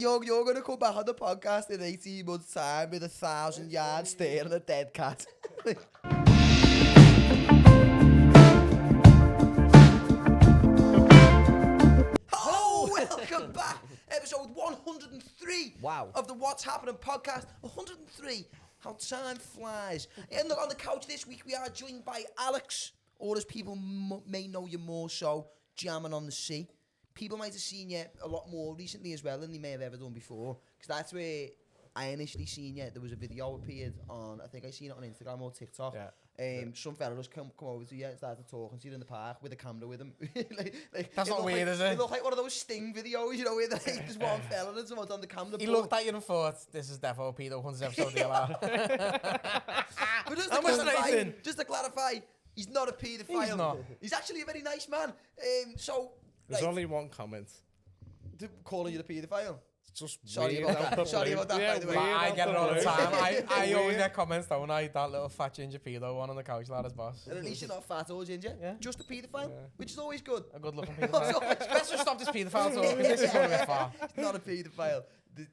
You're going to come back on the podcast in 18 months' time with 1,000-yard stare and a dead cat. Oh, welcome back. Episode 103 of the What's Happening podcast. 103. How time flies. And on the couch this week, we are joined by Alex, or as people may know you more so, Jamming on the Sea. People might have seen you a lot more recently as well than they may have ever done before, because that's where I initially seen you. There was a video appeared on, I think I seen it on Instagram or TikTok. Some fella just come over to you and started talking to you in the park with a camera with him. That's not weird, is it? It looked like one of those Sting videos, you know, where there's one fella and someone's on the camera. He looked at you and thought, this is defo Pedo Hunter's episode of But just to clarify, he's not a paedophile. He's not. He's actually a very nice man. There's only one comment. Calling you the paedophile? Just Sorry about that. Sorry about that, by the way. I get it all the time. I always get comments, don't I? That little fat ginger pedo one on the couch, lad, as boss. And at least you're not fat or ginger. Yeah. Just a paedophile, which is always good. A good looking pedophile. Let's just stop this pedophile talk, because this is going to get far. He's not a paedophile,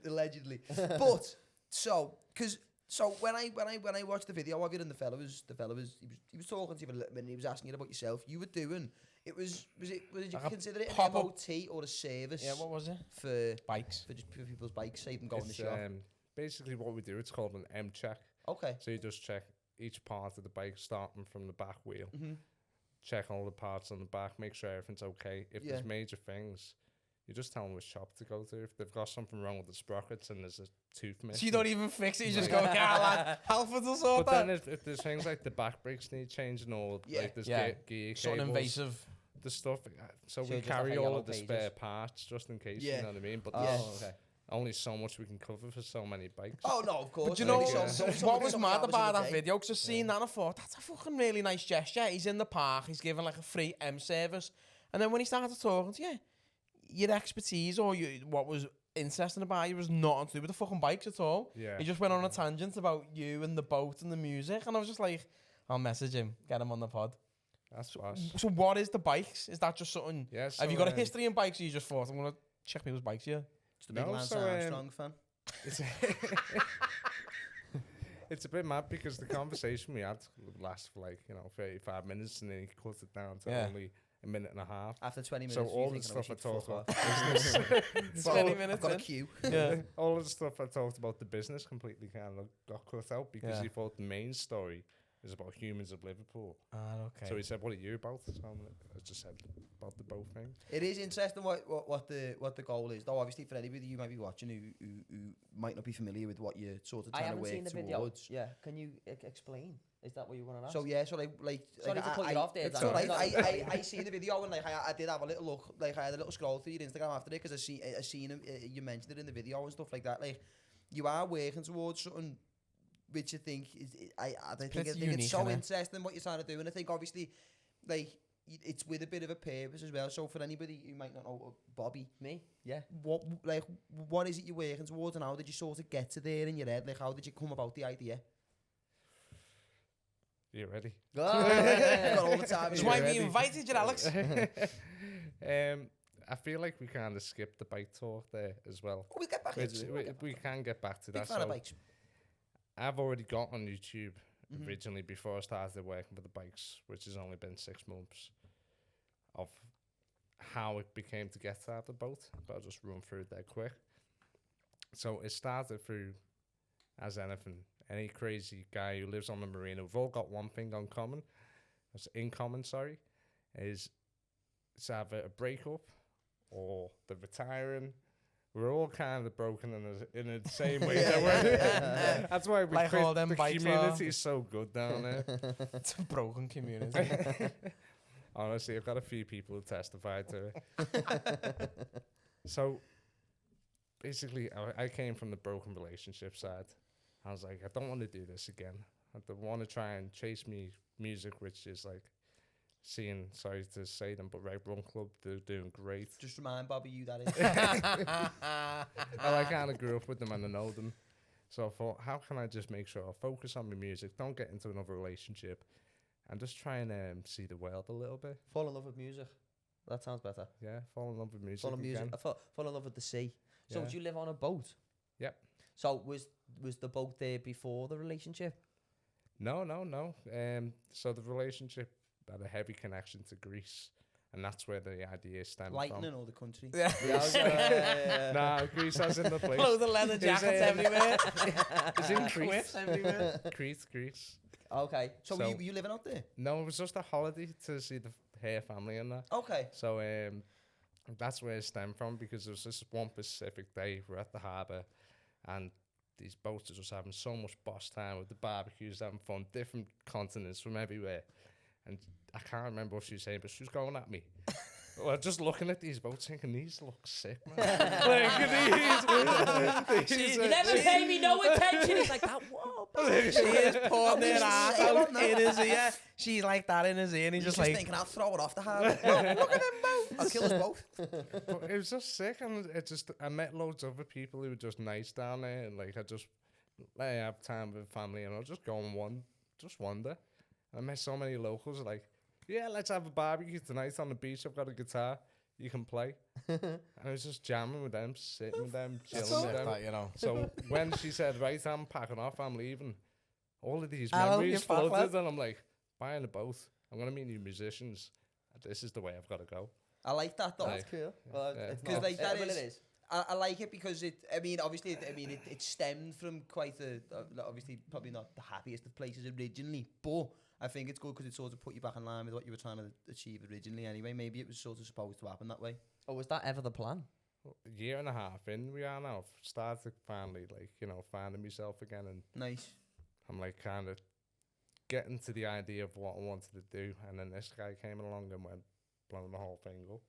allegedly. But when I watched the video of you and the fella was he was talking to you for a little bit and he was asking you about yourself. You were doing. Was it you consider it an MOT or a service? Yeah, what was it? For bikes. For just people's bikes, save them going to the shop. Basically what we do, it's called an M check. Okay. So you just check each part of the bike, starting from the back wheel. Check all the parts on the back, make sure everything's okay. If there's major things, you just tell them which shop to go to. If they've got something wrong with the sprockets and there's a tooth missing. So you don't even fix it, you just go, yeah, lad, Halford will sort that. that. But then if there's things like the back brakes need changing or like there's gear something cables, invasive. the stuff, so we just carry like all yellow of the pages. spare parts just in case, you know what I mean? But okay. Only so much we can cover for so many bikes. Oh no, of course. But you know what was mad hours about in a that day. video? Because I seen that and I thought, that's a fucking really nice gesture. He's in the park, he's giving like a free M service. And then when he started talking to you, your expertise or what was interesting about you was nothing to do with the fucking bikes at all. Yeah. He just went on a tangent about you and the boat and the music. And I was just like, I'll message him, get him on the pod. That's us. So what is the bikes? Is that just something? Yeah, Have you got a history in bikes or you just thought, I'm going to check people's bikes here? Just a big Lance Armstrong fan. It's a bit mad because the conversation we had lasts for 35 minutes and then he cut it down to only a minute and a half. After 20 minutes, so all the stuff I talked about business, 20 minutes. I've got a queue. All of the stuff I talked about the business completely kind of got cut out because he thought the main story is about humans of Liverpool. Okay. So he said, "What are you about?" So I just said about the boat thing. It is interesting what the goal is, though. Obviously, for anybody you might be watching who might not be familiar with what you're sort of trying to work towards. I haven't seen the video. Yeah, can you explain? Is that what you want to ask? So yeah, so like sorry to cut you off there. It's alright. I seen the video and I did have a little look. Like I had a little scroll through your Instagram after it because I seen you mentioned it in the video and stuff like that. Like you are working towards something which I think I think it's so interesting what you're trying to do, and I think obviously like it's with a bit of a purpose as well. So for anybody who might not know Bobby, what is it you're working towards, and how did you sort of get to there in your head? Like how did you come about the idea? You ready? Got all the time. That's why we invited you, Alex. I feel like we kind of skipped the bike talk there as well. We'll get back into it. We can get back to that. Big fan of bikes. I've already got on YouTube originally before I started working with the bikes, which has only been 6 months, of how it became to get to have the boat. But I'll just run through it there quick. So it started through, as anything, any crazy guy who lives on the marina, we've all got one thing in common, is it's either a breakup or the retiring. We're all kind of broken in the same way. That's why we all them the community is so good down there. It's a broken community. Honestly, I've got a few people who testified to it. So basically, I came from the broken relationship side. I was like, I don't want to do this again. I don't want to try and chase music, which is like sorry to say them, but Red Run Club, they're doing great. Just remind Bobby you that is. I kind of grew up with them and I know them. So I thought, how can I just make sure I focus on my music, don't get into another relationship, and just try and see the world a little bit. Fall in love with music. That sounds better. Yeah, fall in love with music. Fall in love with the sea. So Yeah. do you live on a boat? Yep. So was the boat there before the relationship? No. So the relationship had a heavy connection to Greece, and that's where the idea stemmed Lightning from. or the country? Yeah. Nah, Greece has in the place. Loads of leather jackets everywhere. It's in Crete. Quiffs everywhere. Greece. Okay. So, were you living out there? No, it was just a holiday to see her family and that. Okay. So that's where it stemmed from, because there was this one specific day we're at the harbour, and these boats are just having so much boss time with the barbecues, having fun, different continents from everywhere. And I can't remember what she was saying, but she was going at me. Well, just looking at these boats, thinking these look sick, man. You never pay me no attention. He's like that. Whoa. She is pouring He's it out saying that. in his ear. She's like that in his ear, and he's just like, thinking, I'll throw it off the harbour. Look at them both. I'll kill us both. But it was just sick, and I met loads of other people who were just nice down there, and like I have time with family, and I'll just go and wander. I met so many locals, like, yeah, let's have a barbecue tonight on the beach. I've got a guitar, you can play. And I was just jamming with them, sitting with them, chilling with them. that, you know. So when she said, right, I'm packing off, I'm leaving, all of these Hello, memories you fat lad. flooded, and I'm like, buying a boat. I'm going to meet new musicians. This is the way I've got to go. I like that though. That's Cool. Yeah. Because like that Well, is, it is. I like it because it stemmed from quite obviously probably not the happiest of places originally, but I think it's good because it sort of put you back in line with what you were trying to achieve originally anyway. Maybe it was sort of supposed to happen that way. Oh, was that ever the plan? A year and a half in, we are now. Started finally, like, finding myself again, and Nice. I'm like kind of getting to the idea of what I wanted to do, and then this guy came along and went blowing the whole thing up.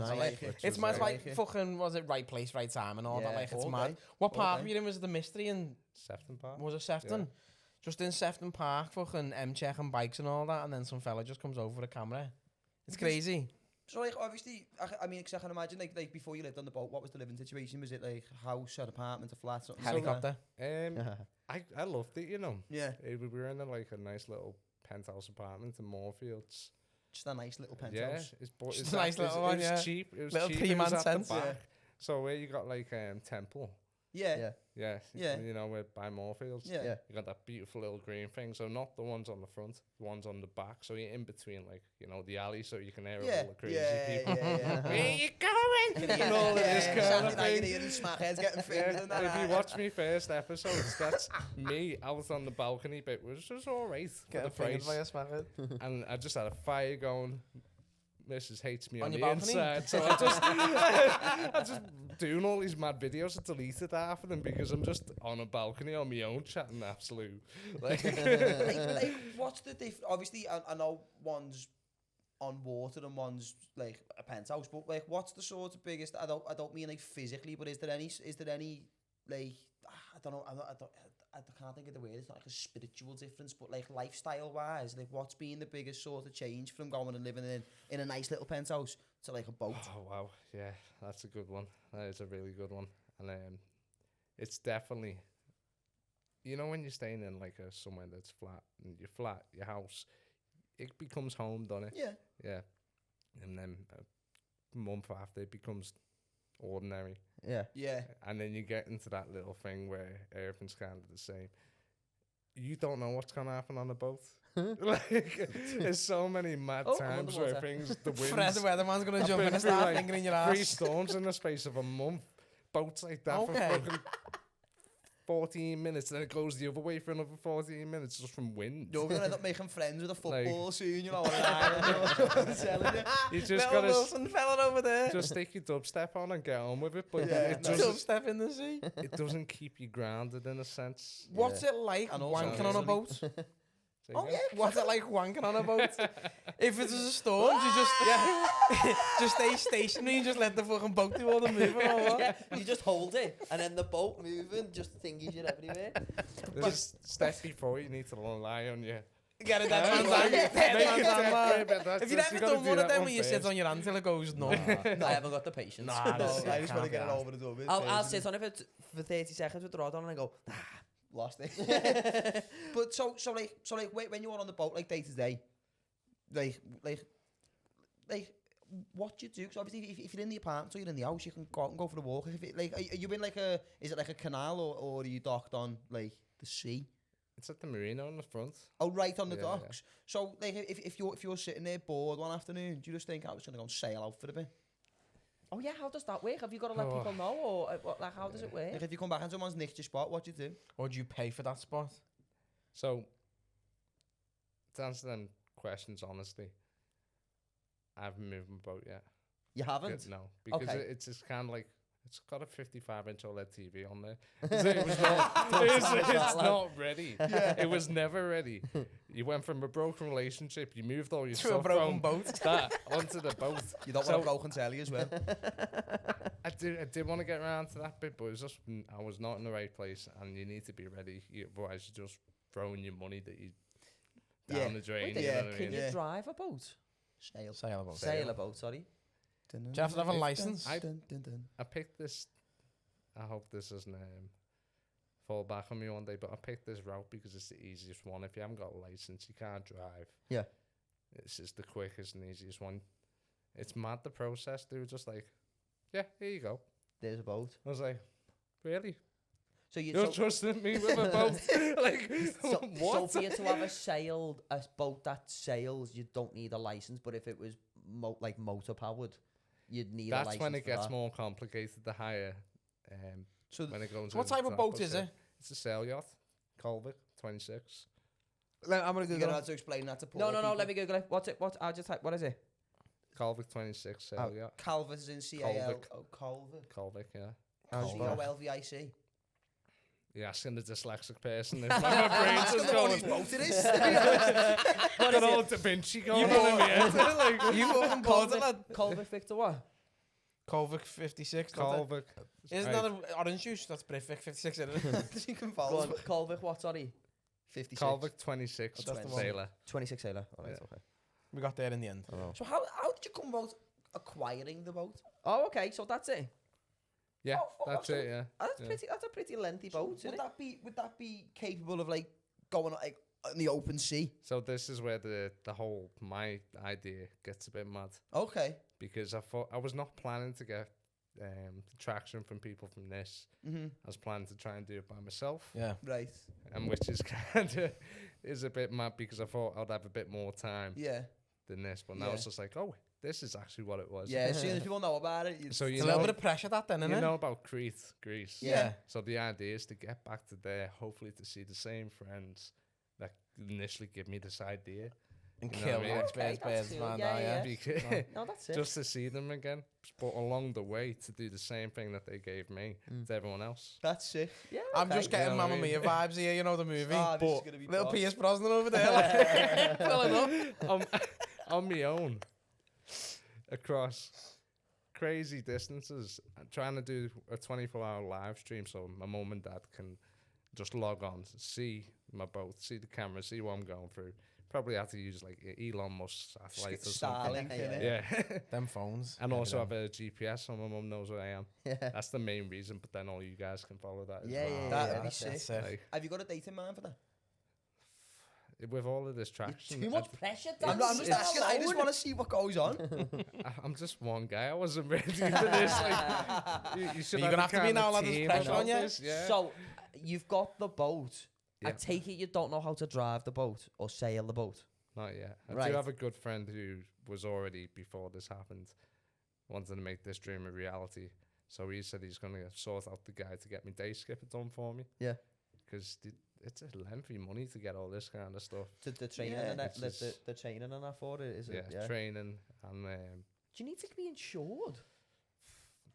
I like it. It's was mad, like- like fucking, was it right place, right time and all that, Yeah, like, it's all mad. day. What part day. of you in was the mystery in, Sefton Park. was it Sefton? Yeah. Just in Sefton Park, fucking checking bikes and all that, and then some fella just comes over with a camera. It's Because- crazy. So like obviously, I mean, 'cause I can imagine like before you lived on the boat, what was the living situation? Was it like house, an apartment, a flat, something? Helicopter. I loved it, Yeah, We were in like a nice little penthouse apartment in Moorfields. just a nice little Yeah, penthouse. it's a nice little one, it was yeah. cheap. It was Little cheap. three-man It was at tent. the back. Yeah. So where you got like Temple. Yeah, Yeah. Yeah. We're by Moorfields. yeah. Yeah. You got that beautiful little green thing. So not the ones on the front, the ones on the back. So you're in between, like, the alley, so you can hear Yeah, all the crazy yeah, people. yeah. Where you going? And all of this kind Saturday of night, thing. you're hearing smackheads getting fingered Yeah, and that. if you watch me first episodes, that's me out on the balcony bit, which was all right for Getting the fingered price. by a smackhead. And I just had a fire going. Mrs. hates me On on your the balcony? inside, so I just doing all these mad videos. I deleted half of them because I'm just on a balcony on my own chatting absolute. Like, like, what's the difference? Obviously, I know one's on water and one's like a penthouse, but like, what's the sort of biggest? I don't mean like physically, but is there any like I don't know. I can't think of the word. It's not like a spiritual difference, but like lifestyle wise, like what's been the biggest sort of change from going and living in a nice little penthouse to like a boat? oh wow, yeah, that's a good one. That is a really good one, and it's definitely, when you're staying in like somewhere that's flat, and you're flat, your house, it becomes home, doesn't it? Yeah. Yeah, and then a month after it becomes ordinary. Yeah. Yeah. And then you get into that little thing where everything's kind of the same. You don't know what's gonna happen on a boat. Like, there's so many mad Oh, I'm times where underwater. things, the Fred the winds, weatherman's gonna I've jump in been and through, start like, fingering your 3 ass. storms in the space of a month. Boats like that for Okay. fucking 14 minutes, then it goes the other way for another 14 minutes just from wind. You're gonna end up making friends with a Like- football soon, you know what I'm telling you. You just Little gotta Wilson fella over there. just stick your dubstep on and get on with it. But Yeah, it, nice. doesn't, Step in the sea. it doesn't keep you grounded in a sense. What's it like And also wanking on a easily. boat? Say Oh again? yeah. What's it like wanking on a boat? If it's a storm, you just just stay stationary and just let the fucking boat do all the moving or what? Yeah, you just hold it, and then the boat moving, just thingy shit everywhere. There's a step before you need to rely on your. Get it, that Yeah, man's like, on. make That it man's on, dead man. grey, but that's If you've just- ever you gotta done do one of that them one where you sit first. on your hand till it goes numb. I haven't got the patience. Nah, I that's just want to can't get it be over the door. I'll sit on it for 30 seconds with the rod on and I go, Lost it. But so when you were on the boat, like day to day, like what do you do? Because obviously, if you're in the apartment or you're in the house, you can go out and go for a walk. If it, like, are you in is it like a canal or are you docked on like the sea? It's at the marina on the front. Oh, right on the Yeah, docks. So, like, if you're sitting there bored one afternoon, do you just think I was going to go and sail out for a bit? Oh yeah, how does that work? Have you got to let people know, or like how does it work? Like, if you come back and someone's nicked your spot, what do you do? Or do you pay for that spot? So, to answer them questions honestly, I haven't moved my boat yet. You haven't? No, because Okay. it's just kind of like, it's got a 55-inch OLED TV on there. So it was not, it's not ready. It was never ready. You went from a broken relationship, you moved all your To a stuff broken from boat. that onto the boat. You don't want a broken telly as well. I did want to get around to that bit, but it was just, I was not in the right place, and you need to be ready. Otherwise, you're just throwing your money that you down the drain. Wait, You know what I can mean? you drive a boat? Sailboat. Sail a boat, sorry. Do you have to have a license? I picked this. I hope this doesn't fall back on me one day, but I picked this route because it's the easiest one. If you haven't got a license, you can't drive. Yeah. This is the quickest and easiest one. It's mad, the process. They were just like, yeah, here you go. There's a boat. I was like, really? So You're trusting me with a boat? Like, So what? for you to have a boat that sails, you don't need a license. But if it was like motor powered, you'd need a license. That's when it for gets that. more complicated, the higher. So When it goes So what into type of boat transport is ship. it? It's a sail yacht, Colvick 26. I'm going to Google have to explain that to poor No. people. Let me Google it. What's it? I'll just type. What is it? Colvick 26 sail yacht. Calvert is in C-A-L. Oh, Calvert. Colvick, yeah. C-O-L-V-I-C. You're asking the dyslexic person. If my brain's just Whose going. boat it is. Got all Da Vinci going on in my head. Like, You fucking bought it, lad. Colvick Victor what? Colvick 56. Colvick. Isn't that an orange juice? That's Brific 56, isn't it? You can Go follow. on, Colvick what? Sorry, 56. Colvick 26 That's the one. sailor. 26 sailor. All right, Yeah. okay. We got there in the end. So how did you come about acquiring the boat? Oh, okay. So that's it. Yeah, Oh, that's so- it, yeah. That's a pretty lengthy So boat, isn't it? would that be capable of like going like in the open sea? So this is where the whole, my idea gets a bit mad. Okay. Because I was not planning to get traction from people from this. Mm-hmm. I was planning to try and do it by myself. Yeah. Right. And which is kind of is a bit mad because I thought I'd have a bit more time Yeah. than this, but now Yeah. it's just like, oh, this is actually what it was. Yeah. As soon as people know about it, So It's you a little know, bit of pressure, that then, isn't you it? know about Crete, Greece. Yeah. So the idea is to get back to there, hopefully to see the same friends that initially give me this idea. And You know kill what I mean? the Okay, birds, that's birds, cool. man. Yeah, yeah. Because No, that's it. just to see them again, but along the way to do the same thing that they gave me to everyone else. That's it. yeah, I'm okay. just getting You know what Mamma I mean? Mia vibes here, you know, the movie. Ah, this is but gonna be little boss. Pierce Brosnan over there, like, filling up. On my own, across crazy distances, trying to do a 24-hour live stream so my mum and dad can just log on, see my boat, see the camera, see what I'm going through. Probably have to use like Elon Musk's satellite or something. Starlink, innit? Yeah. Them phones. And Yeah, also they have a GPS so my mum knows where I am. Yeah. That's the main reason, but then all you guys can follow that as Yeah, well. yeah, That'd be that's sick. it. Like, Have you got a date in mind for that? with all of this traction, Too much pressure. I'm Dan. just asking. I just want to see what goes on. I'm just one guy. I wasn't ready for this. Like, you should You're have gonna have to be now, lad, there's team pressure about on you. this, yeah. So you've got the boat. I Yeah. take it you don't know how to drive the boat or sail the boat. Not yet. I Right. do have a good friend who was already, before this happened, wanted to make this dream a reality. So he said he's going to sort out the guy to get me day skipper done for me. Yeah. Because it's a lengthy money to get all this kind of stuff. The training Yeah, and that, it's just- the training and that for it is Yeah, it? Yeah. training and Do you need to be insured?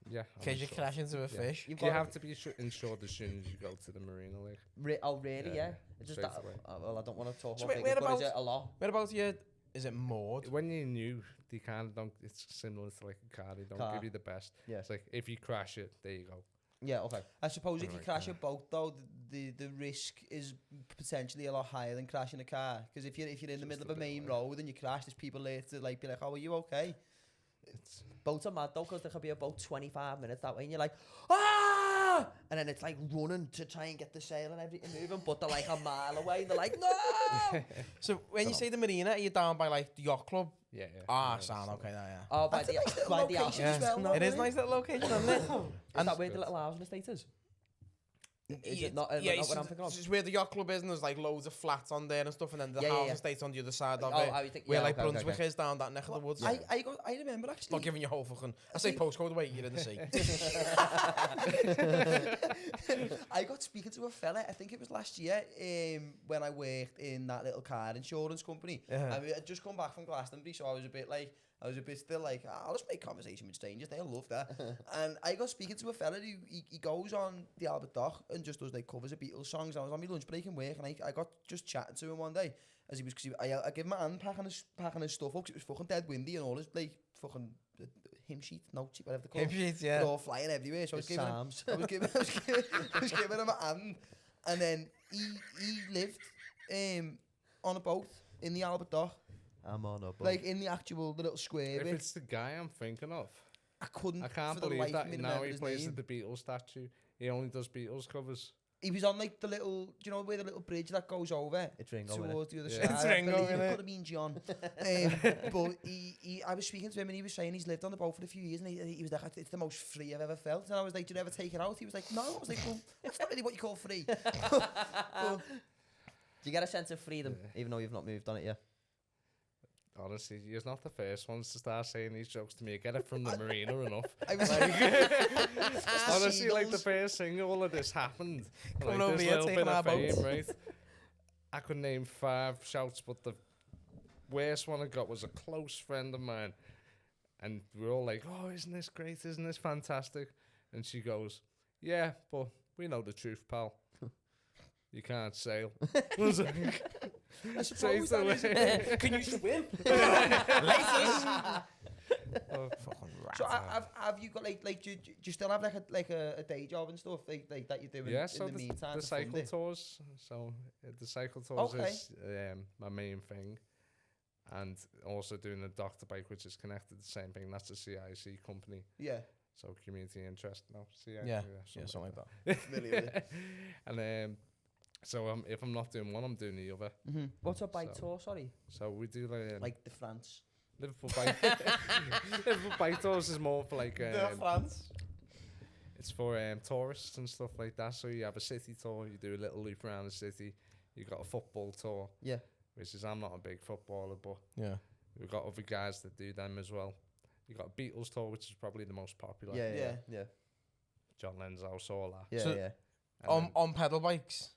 yeah. In I'm case you sure. crash into a Yeah. fish. You've You got have to be insured as soon as you go to the marina. Like, oh really? Yeah, Yeah. It's just straight that. away. Well, I don't want to talk So about wait, figures, but is whereabouts- it a lot? Where about you? Is it moored? when you're new, they kind of don't. It's similar to like a car. They don't Car. give you the best. Yeah. It's like if you crash it, there you go. Yeah. Okay. I suppose if you Right, crash yeah. a boat, though, the risk is potentially a lot higher than crashing a car. Because if you're in the Just middle of a a bit main away. road and you crash, there's people there to like be like, "Oh, are you okay?" It's Boats are mad though, because there could be about 25 minutes that way, and you're like, ah! And then it's like running to try and get the sail and everything moving, but they're like a mile away, and they're like, no! So when you say the marina, are you down by like the yacht club Yeah. Ah, yeah, sound so- okay, yeah. Oh, by That's a the nice little by the location Alps. as well, though, It is isn't nice little location, isn't it? Is that where good. the little housing estate is? Is Yeah, it not? yeah, Not what I'm thinking of? it's where the yacht club is, and there's like loads of flats on there and stuff, and then the Yeah, house yeah. estate's on the other side of Oh, it. I think Where yeah, like okay, Brunswick okay. is down that neck of the woods. I remember actually. Not giving you whole fucking. I say think- postcode away, you're in the sea. I got speaking to a fella, I think it was last year, when I worked in that little car insurance company. Yeah. And we had just come back from Glastonbury, so I was a bit still like, I'll just make conversation with strangers, they'll love that. And I got speaking to a fella who, he goes on the Albert Dock and just does like covers of Beatles songs. I was on my lunch break in work, and I got just chatting to him one day, as he was, I gave him a hand packing his stuff up, 'cause it was fucking dead windy, and all his like fucking hymn sheet, note sheet, whatever they call it. yeah. They're all flying everywhere. So I was giving him, Psalms. I was giving him a hand, and then he lived on a boat in the Albert Dock, I'm on a boat. like in the actual the little square If bit. it's the guy I'm thinking of, I couldn't. I can't for the believe life that of me now remember he his plays name. at the Beatles statue. He only does Beatles covers. He was on like the little, do you know where the little bridge that goes over It's Ringo, innit? towards the other Yeah. side? It's I Ringo, believe it innit? could have been John. But I was speaking to him, and he was saying he's lived on the boat for a few years, and he was like, it's the most free I've ever felt. And I was like, do you ever take it out? He was like, no. I was like, well, that's not really what you call free. But, Do you get a sense of freedom, even though you've not moved on it yet? Honestly, you're not the first ones to start saying these jokes to me. I get it from the marina enough. I was Honestly, like the seagulls. first thing all of this happened, Coming like over this here, little bit taking our of fame, boats. right? I could name 5 shouts, but the worst one I got was a close friend of mine, and we're all like, "Oh, isn't this great? Isn't this fantastic?" And she goes, "Yeah, but we know the truth, pal. You can't sail." I was like, I "Say suppose that so." is. Can you swim? Oh, Fucking rat. So have you got like do you still have like a day job and stuff like that you're doing yeah, in so the meantime? the to cycle fund it? tours. So the cycle tours Okay. is my main thing, and also doing the doctor bike, which is connected to the same thing. That's a CIC company, Yeah, so community interest. No, CIC. Yeah, something like that. familiar with it. And so if I'm not doing one, I'm doing the other. What's a bike So- tour? Sorry. So we do Like the France. Liverpool bike. Liverpool bike tours is more for like France. it's for tourists and stuff like that. So you have a city tour, you do a little loop around the city. You got a football tour, Yeah. which is I'm not a big footballer, but Yeah. we've got other guys that do them as well. You got a Beatles tour, which is probably the most popular. Yeah. John Lennon's house, all that. Yeah, So- yeah. And then- On pedal bikes.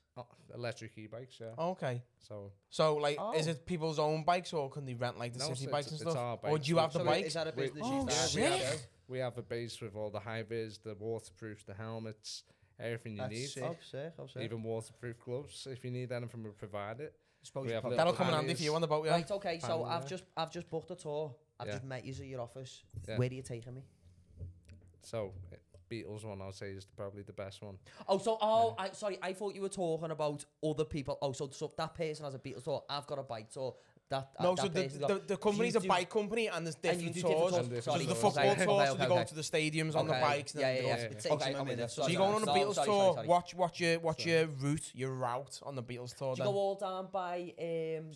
electric e-bikes, yeah. Okay. So Like, Oh. is it people's own bikes, or can they rent like the No, city it's- bikes and it's stuff? our Or bikes. do you have the So bikes? is that a business Oh, you started? sick. Yeah. we have a base with all the high vis, the waterproof, the helmets, everything you That's need. sick. Oh, sick. Oh, sick. Even waterproof gloves. If you need anything, we provide it. Suppose We you have probably- That'll little come in handy for panniers. you on the boat, yeah. Right, okay, so Panel, yeah. I've just booked a tour. I've Yeah. just met you at your office. Yeah. Where are you taking me? So Beatles one, I'll say, is probably the best one. Oh, sorry, I thought you were talking about other people. Oh, so that person has a Beatles tour. I've got a bike tour. No, that so person's got- the company's you a do- bike company, and there's And you different do tours. different tours. So Sorry, there's the okay, football okay, tour, so okay, they go okay. to the stadiums on the Okay. bikes. And Yeah, then they yeah, go yeah. to- It takes Okay, you a I'm with minute. you. So Sorry, you're going on a sorry, Beatles sorry, tour. sorry. Watch your route, your route on the Beatles tour. Do you Then. go all down by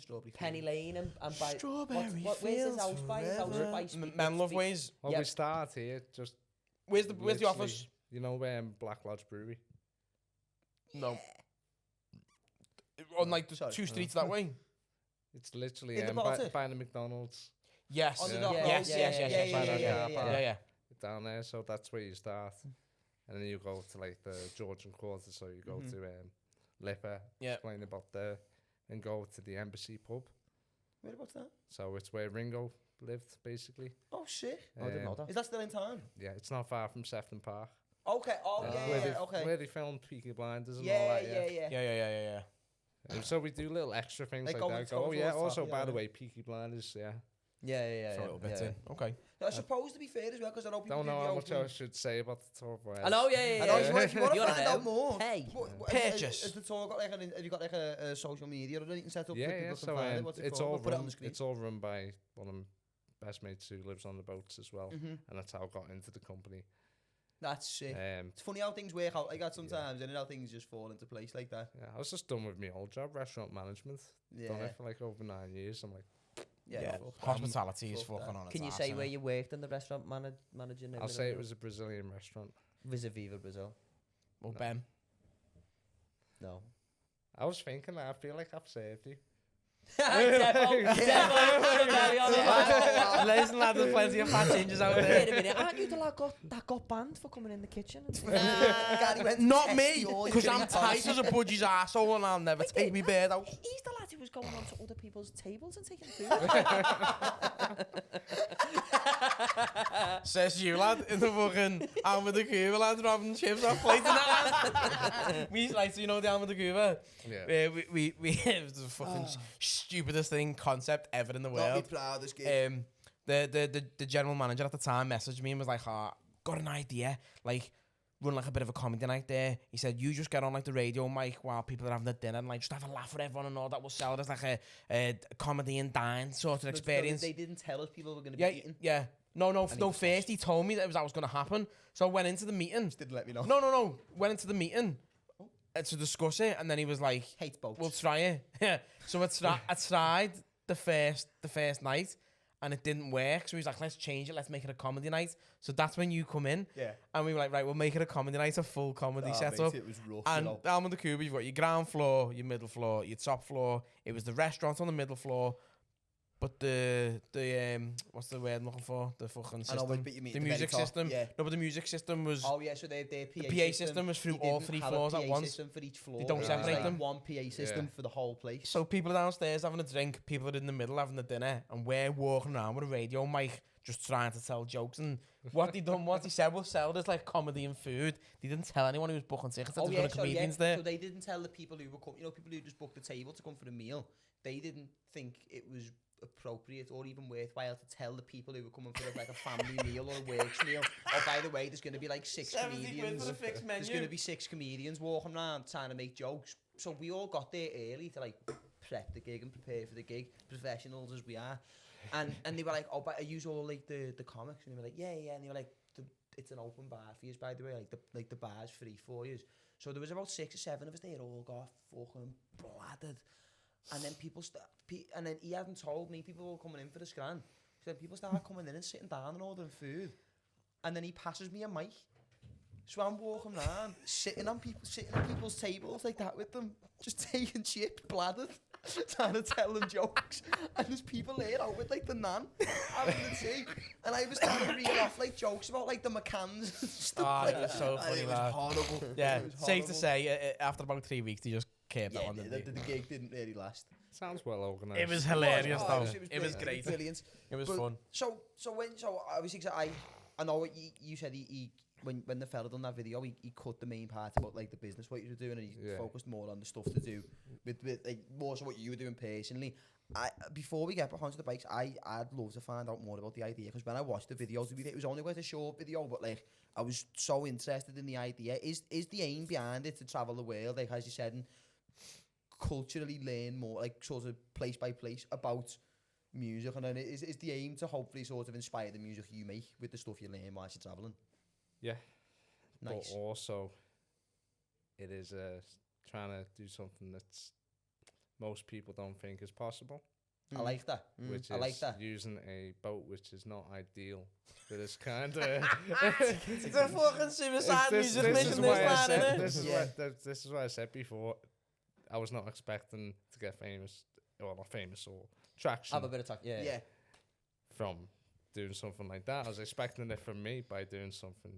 Strawberry Penny Fields. Lane and by Strawberry where's his fields house by? His house forever. by Menlove Ways. Well, Yeah. we start here, just Where's the literally, office? You know, Black Lodge Brewery. No. On like the Sorry. 2 streets that way. It's literally In the by Baltic? the McDonald's Yes. On the Yeah. dock Yeah, road? Yes, yeah, yes, yeah, yes, yeah, yes, yeah, yes, yeah, yes. yeah. Yeah, yeah. down there. So that's where you start, and then you go to like the Georgian Quarter. So you go Mhm. to Lipper, Yeah. explain about there, and go to the Embassy pub. Whereabouts that? So it's where Ringo lived, basically. Oh shit! I didn't know that. Is that still in town? Yeah, it's not far from Sefton Park. Okay. Oh where yeah. they, Okay. Where they filmed Peaky Blinders and all Yeah, that. yeah, yeah. Yeah. And so we do little extra things Like like, going that. to Go, oh go yeah. towards Also, that, by the yeah. way, Peaky Blinders. Yeah. Yeah. Throw a little bit yeah. in. Okay. I suppose to be fair as well, because I know people Don't do know the how much I opening. should say about the tour. But I know, yeah. I know, if you want to You wanna find out know? more, Hey. Purchase. Has the tour got like have you got like a social media or anything set up Yeah, so yeah. people So can find it? What's it it's called? all We'll put it on run. the screen. It's all run by one of my best mates who lives on the boats as well, Mhm. and that's how I got into the company. That's sick. Um, It's funny how things work out like that sometimes, and how things just fall into place like that. yeah, I was just done with my old job, restaurant management. Done Yeah. it for like over 9 years. I'm like, Yeah, fuck that. hospitality is Fuck fucking that. on its Can you ass, say innit? where you worked in the restaurant managing? I'll say it was a Brazilian restaurant. Vis-a-vis Brazil. Well, Ben. No. I was thinking that. I feel like I've saved you. Listen, lad, there's plenty of fat gingers out Wait a there. minute, aren't you the lad that got banned for coming in the kitchen? Gary went to Not test me, the oil because in I'm your tight as a budgie's arsehole and I'll never take me beard out. He's the lad who was going on to other people's tables and taking food. Says you, lad, in the fucking arm of the Kuba, lad, robbing chips off plates and that. We like, you know, the arm of the Kuba. Yeah. We it was the fucking stupidest thing concept ever in the Not world. be proud, this kid. The general manager at the time messaged me and was like, "Oh, got an idea, like run like a bit of a comedy night there." He said, "You just get on like the radio mic while people are having their dinner and like just have a laugh with everyone and all that. We'll sell it as like a comedy and dine sort of experience." They didn't tell us people were going to be Yeah, eating. yeah. No. need to First he told me that was going to happen. So I went into the meeting. Didn't let me know. No. Went into the meeting to discuss it, and then he was like, Hates boats. "We'll try it." Yeah. So I tried the first night, and it didn't work. So he was like, "Let's change it. Let's make it a comedy night." So that's when you come in. Yeah. And we were like, "Right, we'll make it a comedy night, a full comedy Oh, setup." mate, it was rough, And you know. down on the Kuba, you've got your ground floor, your middle floor, your top floor. It was the restaurant on the middle floor, but the what's the word I'm looking for? The fucking I know, system. but you mean The the very music top, system. yeah. No, but the music system was. Oh yeah, so their PA, PA system was through they all didn't 3 have a floors at PA once. system for each floor. They don't It was separate like them. one PA system for the whole place. So people are downstairs having a drink, people are in the middle having a dinner, and we're walking around with a radio mic just trying to tell jokes. And what he said, we'll sell this like comedy and food. They didn't tell anyone who was booking tickets that there was comedians there. So they didn't tell the people who were coming, people who just booked the table to come for a meal. They didn't think it was appropriate or even worthwhile to tell the people who were coming for like a family meal or a works meal. Oh, by the way, there's going to be like 6 comedians. There's going to be 6 comedians walking around trying to make jokes. So we all got there early to like prep the gig and prepare for the gig, professionals as we are. And they were like, "Oh, but are you all like the comics?" And they were like, yeah. And they were like, "It's an open bar for you, by the way. Like the bar's free for you." So there was about 6 or 7 of us there, all got fucking bladdered. And then and then he hadn't told me people were coming in for the scran. So then people started coming in and sitting down and ordering food. And then he passes me a mic. So I'm walking around, sitting at people's tables like that with them, just taking chips, bladdered, trying to tell them jokes. And there's people there out with like the nan, having the tea. And I was trying to read off like jokes about like the McCanns and stuff. Ah, like it was so that. funny, It was lad. horrible. Yeah, It was safe to horrible. say, after about 3 weeks, they just kept that Yeah, one. didn't the they? gig didn't really last. Sounds well organised. It was hilarious, Oh, though. it was great. brilliant. It was But fun. So obviously, I know what you said. He when the fella done that video, he cut the main part about like the business what you were doing, and he focused more on the stuff to do with like more so what you were doing personally. Before we get back onto the bikes, I'd love to find out more about the idea, because when I watched the videos, it was only quite a short video, but like I was so interested in the idea. Is the aim behind it to travel the world, like as you said, and culturally learn more, like sort of place by place about music, and then is the aim to hopefully sort of inspire the music you make with the stuff you learn whilst you're traveling? Yeah. Nice. But also, it is trying to do something that's most people don't think is possible. I like that. Which is I like that. using a boat which is not ideal. But it's kind of... It's a fucking suicide music mission, is this why I lad, said, innit? this is what I said before. I was not expecting to get famous, or not famous, or traction Have a bit of talk. Yeah. from doing something like that. I was expecting it from me by doing something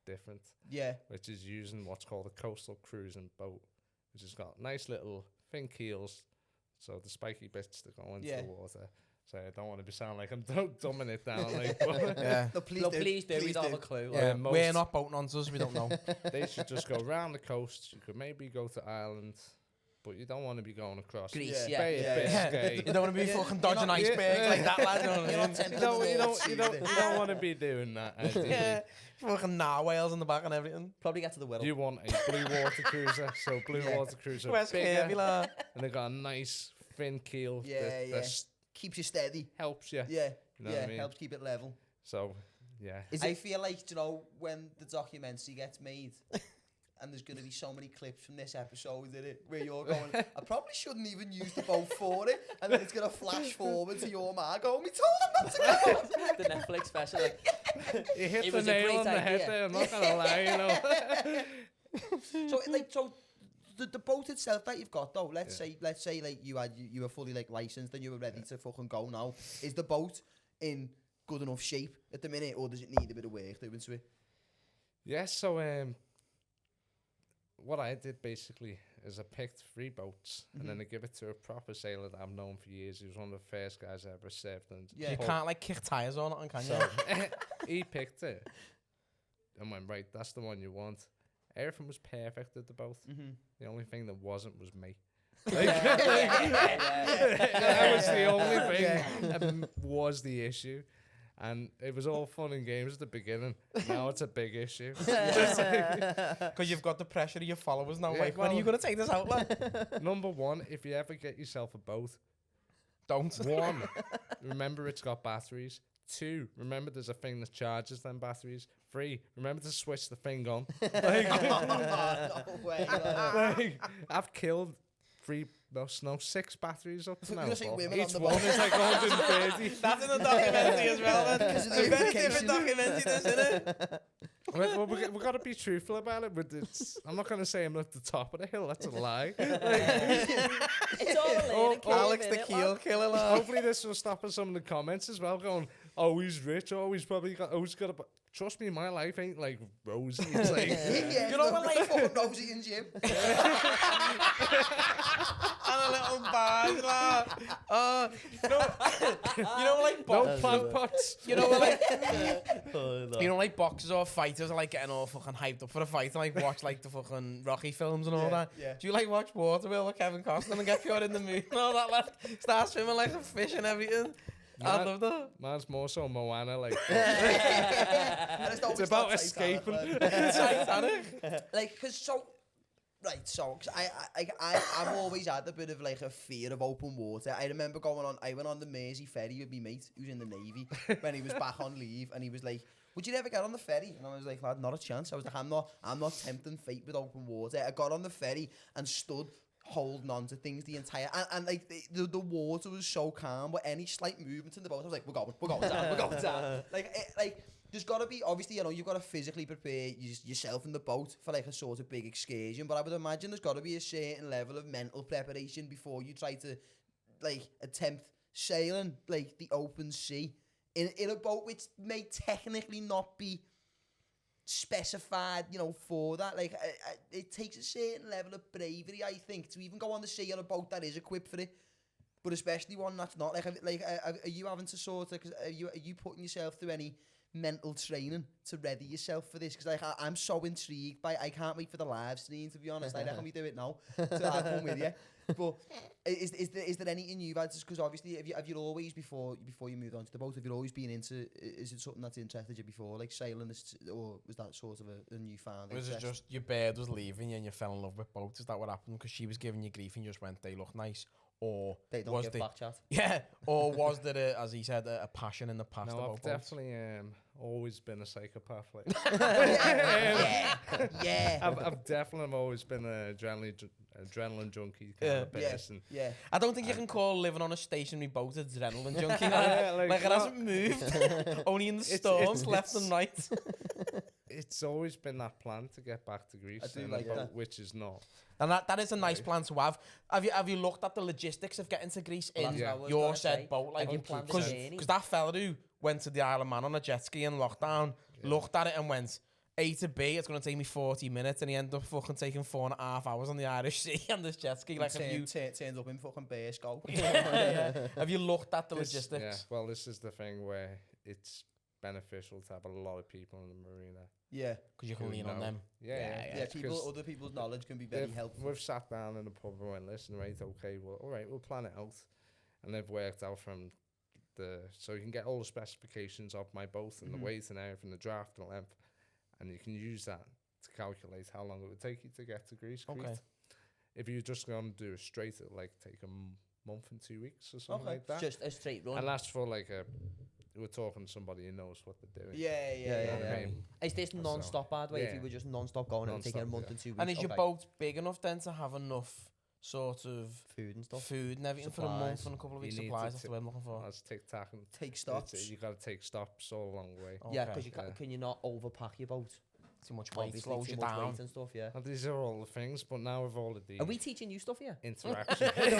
different, Yeah. which is using what's called a coastal cruising boat, which has got nice little thin keels, so the spiky bits that go into the water. So I don't want to be sounding like I'm dumbing it down. Like, but Yeah. No, please No, do. please do. We don't have a clue. Yeah, most- we're not boat nonsense, we don't know. they should just go round the coast. You could maybe go to Ireland, but you don't want to be going across Greece, Yeah. Bay of Yeah. Biscay. You don't want to be fucking dodging not- icebergs like that, lad. You know what I You're mean? not tempted You to don't, the you North don't, Sea, you don't, then. you don't want to be doing that. ideally. Yeah, fucking narwhals in the back and everything. Probably get to the Whittle. You want a blue water cruiser, so blue Yeah. water cruiser West bigger, Kirby, lad. and they got a nice thin keel Yeah, yeah. that Keeps you steady. helps you. Yeah. You know what I mean? Helps keep it level. So, yeah. Is I it? feel like, when the documentary gets made, and there's going to be so many clips from this episode in it where you're going, I probably shouldn't even use the boat for it, and then it's going to flash forward to your man going, we told him not to go. The Netflix special. Like, You hit It the was a nail great on the head idea. there, I'm not gonna lie, you know. So the boat itself that you've got though, let's say like you were fully like licensed and you were ready to fucking go now. Is the boat in good enough shape at the minute, or does it need a bit of work doing to it? Yeah, so what I did basically is I picked 3 boats and then I give it to a proper sailor that I've known for years. He was one of the first guys I ever served. And Yeah. You can't like kick tires on it, can you? so he picked it and went, right, that's the one you want. Everything was perfect at the boat. The only thing that wasn't was me. That was the only thing that was the issue. And it was all fun and games at the beginning. Now it's a big issue. Because you've got the pressure of your followers now. Yeah, Like, when are well- you going to take this out, like? Number 1, if you ever get yourself a boat, Don't. 1, remember it's got batteries. 2, remember there's a thing that charges them batteries. 3, remember to switch the thing on. No way. Like, I've killed 6 batteries up to You're now. gonna say but women on each the one boat. is like 130. That's in the documentary as well, man. Because of It's the a very implication. different documentary, this, isn't it? Well, we've got to be truthful about it. But I'm not going to say I'm at the top of the hill. That's a lie. it's all a learning curve, Alex the innit, keel lad? killer, lad. Hopefully this will stop us some of the comments as well, going, oh, he's rich, oh, he's probably got, oh, he's got a... Trust me, my life ain't like rosy. It's like... Yeah, You know what, like- fucking Rosie and Jim. And a little bag, lad. You know, like, No plant pots. you know, like, Oh, no. you know, like boxers or fighters are like getting all fucking hyped up for a fight and like watch like the fucking Rocky films and all that. Yeah. Do you like watch Waterworld with Kevin Costner and get pure in the mood and all that? Like, start swimming like a fish and everything. I Man- love that. Man's more so Moana, like... And It's about escaping. Titanic. Like, cause so, right, so 'cause I've always had a bit of like a fear of open water. I remember I went on the Mersey ferry with my mate who was in the Navy when he was back on leave, and he was like, would you ever get on the ferry? And I was like, lad, not a chance. I was like, I'm not tempting fate with open water. I got on the ferry and stood holding on to things the entire and like the water was so calm, but any slight movement in the boat I was like, we're going down. Like there's got to be, obviously, you know, you've got to physically prepare yourself in the boat for like a sort of big excursion, but I would imagine there's got to be a certain level of mental preparation before you try to like attempt sailing like the open sea in a boat which may technically not be specified, you know, for that. Like it takes a certain level of bravery, I think, to even go on the sea on a boat that is equipped for it, but especially one that's not. Are you having to sort of, are you putting yourself through any mental training to ready yourself for this? Because like I'm so intrigued by, I can't wait for the live stream, to be honest. I reckon we do it now, so I'll come with you. But is there anything you've had? Because obviously, have you always, before you moved on to the boat, have you always been into? Is it something that's interested you before, like sailing, or was that sort of a newfound Was it uh, interest? just your bird was leaving you and you fell in love with boats? Is that what happened? Because she was giving you grief and you just went, they look nice? Or They don't was give the, back chat. yeah, or was there, as he said, a passion in the past No, about I've boats? definitely always been a psychopath. Like. Yeah. I've definitely always been an adrenaline junkie kind of Yeah. person. Yeah. I don't think you can call living on a stationary boat adrenaline junkie. Yeah, like it no, hasn't moved. Only in the It's- storms, it's- left and right. It's always been that plan to get back to Greece, I do in like a boat, that. which is not. And that is a nice plan to have. Have you looked at the logistics of getting to Greece Well, in that's what I was your gonna said say. boat? Like, Have you planned the because journey? that fella who went to the Isle of Man on a jet ski in lockdown, looked at it and went, A to B, it's going to take me 40 minutes, and he ended up fucking taking 4.5 hours on the Irish Sea on this jet ski. Like, Turns up in fucking bear scope. have you looked at the This- logistics? Yeah, well, this is the thing where it's beneficial to have a lot of people in the marina. Yeah. Because you can who lean on know. them. Yeah, Yeah, it's people, 'cause other people's knowledge can be very helpful. We've sat down in the pub and went, listen, right, okay, well, all right, we'll plan it out. And they've worked out from so you can get all the specifications of my boat and the weight and everything, the draft and the length, and you can use that to calculate how long it would take you to get to Greece. Crete. Okay. If you're just going to do it straight, it'll like take a month and 2 weeks or something Okay. like that. Just a straight run. And that's for like a we're talking to somebody who knows what they're doing. Yeah. You know what I mean? Is this non-stop, by the way? If Yeah. you were just non-stop going, it would take you a Non-stop, month yeah. and 2 weeks. And is your Okay. boat big enough then to have enough sort of Food and stuff? food and everything for a month Supplies. and a couple of You weeks need to supplies? That's what I'm looking for. That's tic-tac. And Take stops. you got to take stops all along the way. Yeah, Okay. because Yeah. can you not overpack your boat? Too much weight Obviously, slows too you much down. weight and stuff, yeah. And these are all the things, but now with all of the Are we teaching you stuff here? interaction. I feel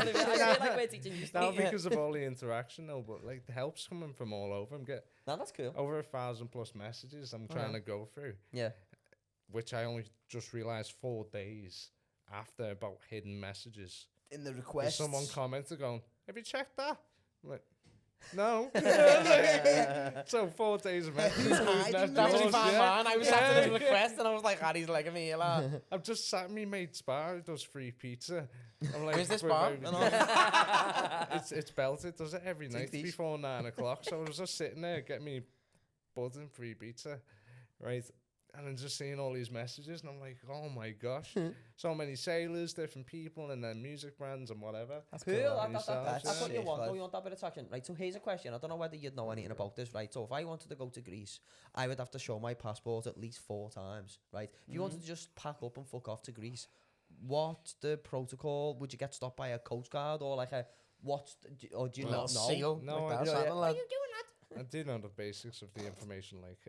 like we're teaching you Now stuff. because of all the interaction, though, but like the help's coming from all over. I'm getting No, that's cool. over 1,000+ messages I'm trying to go through, Yeah. which I only just realised 4 days after about hidden messages. In the There's requests. someone commented going, "Have you checked that?" I'm like, no. So 4 days of messages. hiding them? That's what he yours, found yeah. mine. I was sat in his request and I was like, Harry's like me, lad. I've just sat in my mate's bar who does free pizza. I'm like, Where's this "We're bar?" very- it's belted, does it every night these. before 9 o'clock. So I was just sitting there getting me buzzing free pizza, right? And then just seeing all these messages, and I'm like, oh my gosh, so many sailors, different people, and then music brands and whatever. That's cool. And That's yourselves, what you sick, want. lad. Though. You want that bit of traction. Right, so here's a question. I don't know whether you'd know anything about this, right? So if I wanted to go to Greece, I would have to show my passport at least 4 times, right? If you wanted to just pack up and fuck off to Greece, what's the protocol? Would you get stopped by a coast guard or like a... Or do you Little not know? seal. No, like I that, don't- something, lad. I do know the basics of the information, like.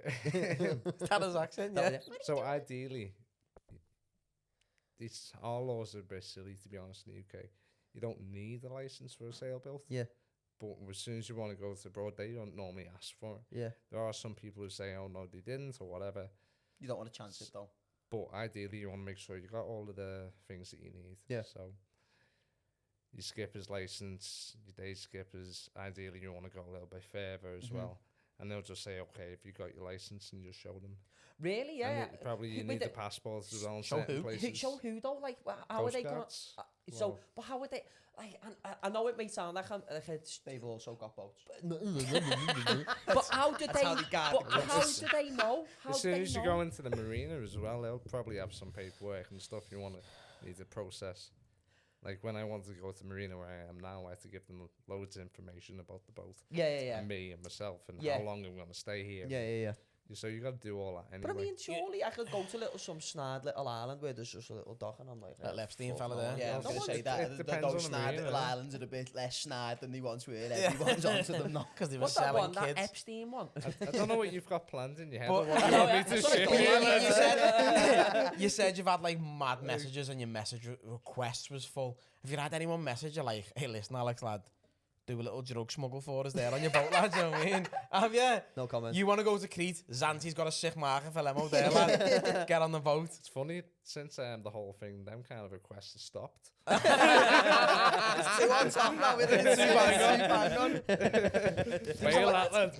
That his accent, No, yeah. So ideally, our laws are a bit silly, to be honest, in the UK. You don't need a license for a sailboat. Yeah. But as soon as you want to go to abroad, they don't normally ask for it. Yeah. There are some people who say, oh, no, they didn't, or whatever. You don't want to chance it though. But ideally, you want to make sure you got all of the things that you need. Yeah. So your skipper's license, your day skippers, ideally, you want to go a little bit further as well. And they'll just say, okay, if you got your license, and just show them. Really? Yeah. And probably you With need the the- passport as well in Show certain who? places. Show who though? Like, how are Coast they going Guards. to... So, Well- but how are they... Like, I know it may sound like They've also got boats. but how do That's they... how they guard but the how coasts. do they know? How As do soon they as you know? go into the marina as well, they'll probably have some paperwork and stuff you need to process. Like when I wanted to go to marina where I am now, I had to give them loads of information about the boat, Yeah. and me and myself, and Yeah. how long I'm going to stay here. Yeah. So you got to do all that anyway. But I mean, surely I could go to some snide little island where there's just a little dock and I'm like... That Epstein fuck fella no. there. Yeah, I was No going to one- say that. it depends Those on the snide marina, little yeah. islands are a bit less snide than they once were. Everyone's onto them now. Because they were What's that selling one? That kids. Epstein one? I don't know what you've got planned in your head. But- But what I you know, want me yeah, to that's what I share. thought. you, said, you said you've had like mad messages and your message request was full. Have you had anyone message you like, hey, listen, Alex, lad, do a little drug smuggle for us there on your boat, lad? Do you know what I mean? Have you? No comment. You want to go to Crete? Zanti's got a sick market for limo there, lad. Get on the boat. It's funny, since the whole thing, them kind of requests have stopped. It's 2 on top now, isn't it? 2 bang on. Bail that, lad.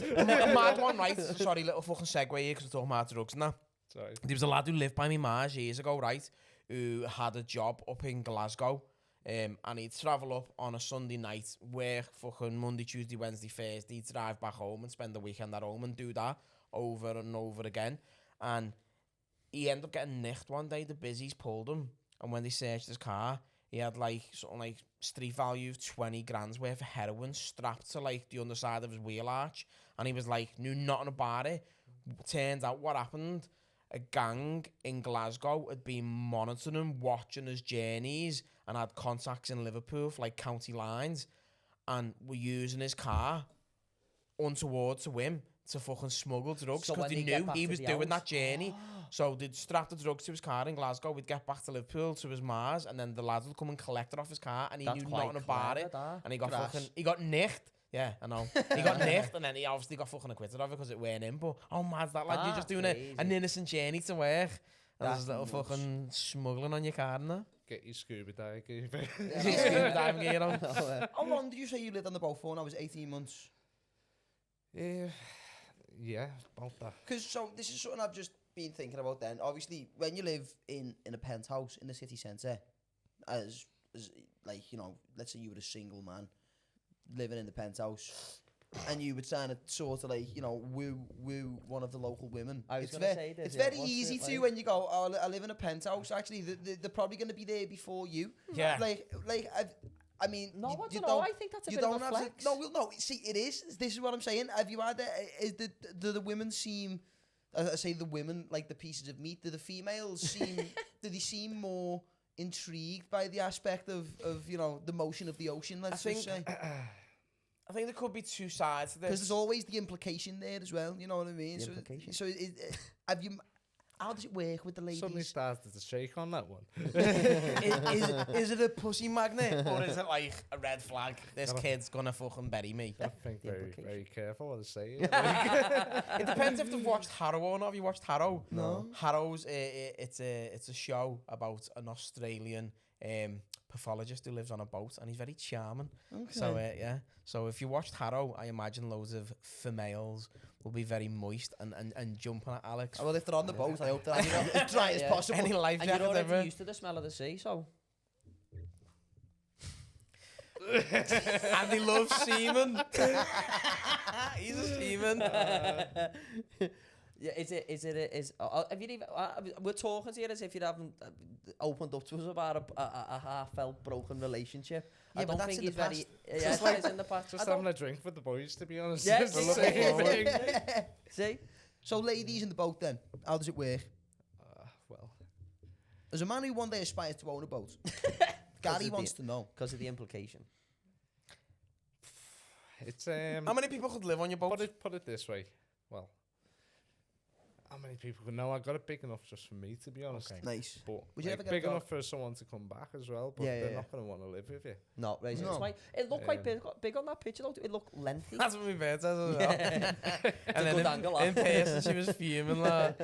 A mad one, right? Sorry, little fucking segue here because we're talking about drugs and that. Sorry. There was a lad who lived by me Mars years ago, right? Who had a job up in Glasgow. And he'd travel up on a Sunday night, work fucking Monday, Tuesday, Wednesday, Thursday, drive back home and spend the weekend at home and do that over and over again. And he ended up getting nicked one day. The busies pulled him. And when they searched his car, he had like something like street value of 20 grand's worth of heroin strapped to like the underside of his wheel arch. And he was like, knew nothing about it. Turned out what happened, a gang in Glasgow had been monitoring him, watching his journeys, and had contacts in Liverpool for like county lines, and were using his car untoward to him to fucking smuggle drugs So because when they they get knew back he to was the doing house- that journey. So they'd strap the drugs to his car in Glasgow, we'd get back to Liverpool to his Mars, and then the lads would come and collect it off his car, and he That's knew quite nothing about clever, it. that. And he got Grass. he got nicked. Yeah, I know. He got nicked, and then he obviously got fucking acquitted of it because it weren't him. But oh, man's that lad, you're just doing Crazy. an innocent journey to work. And That's there's little nuts. fucking smuggling on your car and that. Get your scuba dive gear. Scuba diving gear on. How long did you say you lived on the boat for? Now it was 18 months. Yeah, about that. Because so this is something I've just been thinking about. Then obviously, when you live in a penthouse in the city centre, as like let's say you were a single man living in the penthouse, and you were trying to sort of like woo one of the local women. I was It's gonna say this, It's yeah. very What's easy it to like? when you go, oh, I live in a penthouse. Actually, they're probably going to be there before you. Yeah. Like I mean, No, you, I don't you know. don't. I think that's a You bit of don't a have flex. to. No, well, no. See, it is. This is what I'm saying. Have you had? Do the women seem? I say the women like the pieces of meat. Do the females seem? Do they seem more intrigued by the aspect of the motion of the ocean? Let's just say. I think there could be two sides to this. Because there's always the implication there as well. You know what I mean? The So, implication. so have you? How does it work with the ladies? Suddenly started to shake on that one. Is it a pussy magnet or is it like a red flag? This kid's gonna fucking bury me. I think very, implication. very careful what I say. It depends if they've watched Harrow or not. Have you watched Harrow? No. Harrow's it's a show about an Australian pathologist who lives on a boat and he's very charming. Okay. So yeah. So if you watched Harrow, I imagine loads of females will be very moist and jumping at Alex. Well, if they're on the boat, I hope they're as dry as Yeah. possible. Any life And you're jacket already ever. used to the smell of the sea, so... And he loves semen. He's a seaman. Yeah, have you even... we're talking here as if you haven't opened up to us about a half-felt broken relationship. Yeah, I but don't that's think in he's the very... past. Yeah, that is in the past. Just I don't- having a drink with the boys, to be honest. Yeah, It's the see? same thing. See? So, ladies in the boat, then, how does it work? Well, As a man who one day aspires to own a boat, Gary wants to know. Because of the implication. it's How many people could live on your boat? put it this way. Well, how many people could know? I got it big enough just for me, to be honest. Okay. Nice. But Would you like, ever get big a dog? enough for someone to come back as well. But Yeah, they're yeah, not going to want to live with you. No, right. No. It's fine. It looked quite big on that picture, though. It looked lengthy. That's what my bird says as well. Yeah. And a good then angle, in that. person she was fuming like.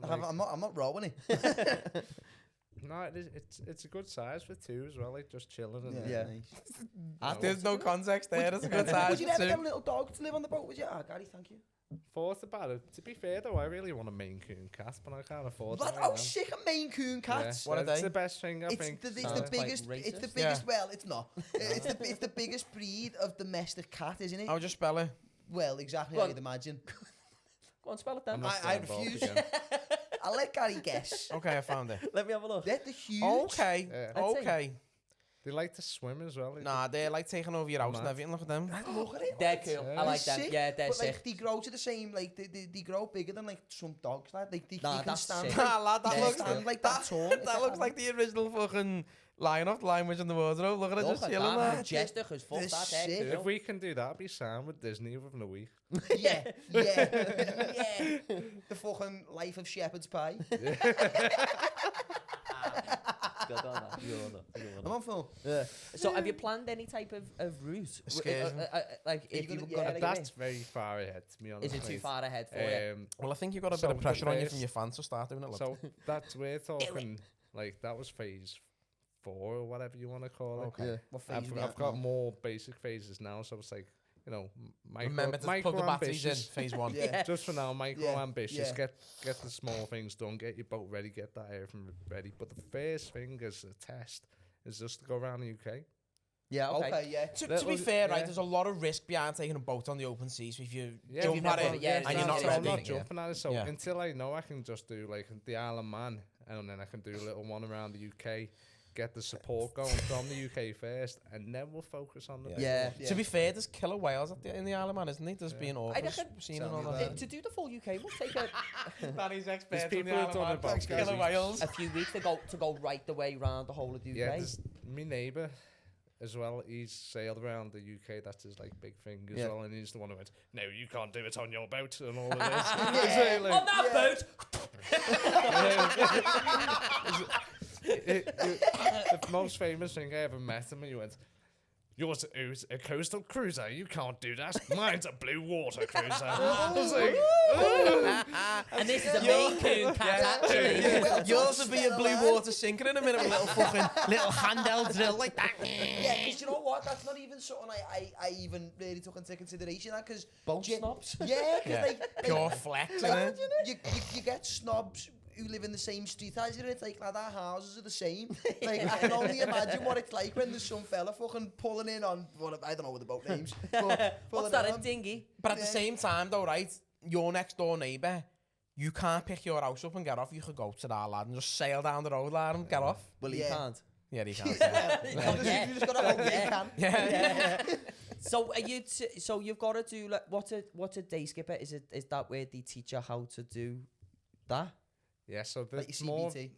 I'm not rowing it. No, it's a good size for two as well. Like just chilling. And Yeah. Nice. There's no context there. That's a good size Would you for ever get a two. little dog to live on the boat? Would you? Gary, thank you. Thought about it. To be fair though, I really want a Maine Coon cat, but I can't afford it. Oh, sick of Maine Coon cats. What are It's they? the best thing I think. It's the Sounds quite biggest. It's the racist. biggest. Yeah. Well, it's not. It's the biggest breed of domestic cat, isn't it? How would you spell it? Well, exactly. Well- I'd imagine. Go on, spell it then. I'm not I getting involved refuse. again. I'll let Gary guess. Okay, I found it. Let me have a look. They're the huge. Okay, Yeah. I'd say- okay. They like to swim as well. Nah, they're like taking over your house and Mad. everything. Look at them. Look at it. They're cool. I like them. Sick, Yeah, they're but sick. like they grow to the same. Like they grow bigger than like some dogs. Like they Nah, can that's stand. sick. Like, Nah, lad, that they looks stand like that tall. that looks like the original fucking lion off the Lion Witch in the Wardrobe. Look at it, Look just at chilling that. there. Majestic as fuck. They're That sick. head. If we can do that, I'd be signed with Disney within a week. Yeah, yeah. The fucking life of shepherd's pie. Good on that. Good on that. Good I'm on on film. that. So, have you planned any type of route? Excursion. Like, you if you gonna- were yeah, gonna like go That's very far ahead, to be honest. is it too mate. far ahead for you? Um, Well, I think you got a So bit of pressure the on you first- from your fans to start doing it. Look. so that's we're talking like that was phase 4 or whatever you want to call it. Okay. Yeah. What phase I've, we I've at got now? more basic phases now, so it's like micro, Remember to micro plug the batteries in ambitious. phase 1. Yeah. Just for now, micro Yeah, ambitious. yeah. Get the small things done. Get your boat ready. Get that everything ready. But the first thing as a test is just to go around the UK. Yeah, okay. Okay, yeah. To That be was- fair, right, yeah. there's a lot of risk behind taking a boat on the open sea. So if you Yeah, jump you've at never- it yeah, and you're not so ready, I'm not yeah. jumping at it. So Yeah. until I know I can just do like the Isle of Man, and then I can do a little one around the UK. Get the support going from the UK first, and then we'll focus on the big Yeah. ones. To be fair, there's killer whales in the Isle of Man, isn't there? There's been I orcas reckon- seen and Tell all me that. about it. To do the full UK must take a Danny's expert There's on the people Isle who've of done Man. it about Killer Gary. whales. a few weeks to go right the way around the whole of the UK. Yeah, there's my neighbour as well. He's sailed around the UK. That's his like big thing as Yeah. well. And he's the one who went, "No, you can't do it on your boat," and all of this. It's really like- On that boat. The most famous thing I ever met him, and he went, "Yours is a coastal cruiser. You can't do that. Mine's a blue water cruiser." I was like, And this is a Maine Coon cat, actually. Well, Yours will be a still blue alive. water sinker in a minute with a little fucking little handheld drill like that. Yeah, because you know what? That's not even something I even really took into consideration. Because Boat snobs. Yeah, because Yeah. Pure flex, innit? you get snobs who live in the same street as you, and it's like our houses are the same. Like, I can only imagine what it's like when there's some fella fucking pulling in on, I don't know what the boat names. But What's pulling that, in a on- dinghy? But at the same time, though, right, your next door neighbour, you can't pick your house up and get off. You could go to that lad and just sail down the road, lad, and get off. Well, he Yeah. can't. Yeah, he can. Yeah. You just got to hope they can. Yeah. So are you? So you've got to do like what's a day skipper? Is that where they teach you how to do that? Yeah, so Like there's your more. CBT.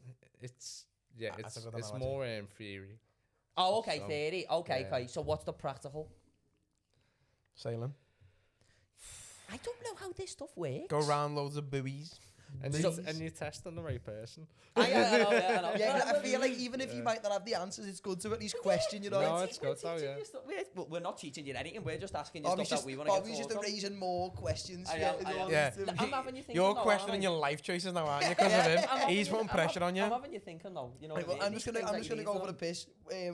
It's That's a good it's analogy. more theory. Oh, okay, So, theory. Okay, yeah. okay. So what's the practical? Sailing. I don't know how this stuff works. Go around loads of buoys. And you test on the right person. I know. Yeah, I feel like even if you might not have the answers, it's good to at least question, you know. No, it's good though, yeah. We're not teaching you anything. We're just asking you Bobby's stuff just, that we want to Bobby's get just taught on. raising more questions. I am. Yeah. I'm having you thinking. You're though, questioning aren't I? your life choices now, aren't you? Because of him. He's putting pressure on you. I'm having you thinking though. You know. Right, what well, I I'm mean? just gonna go for the piss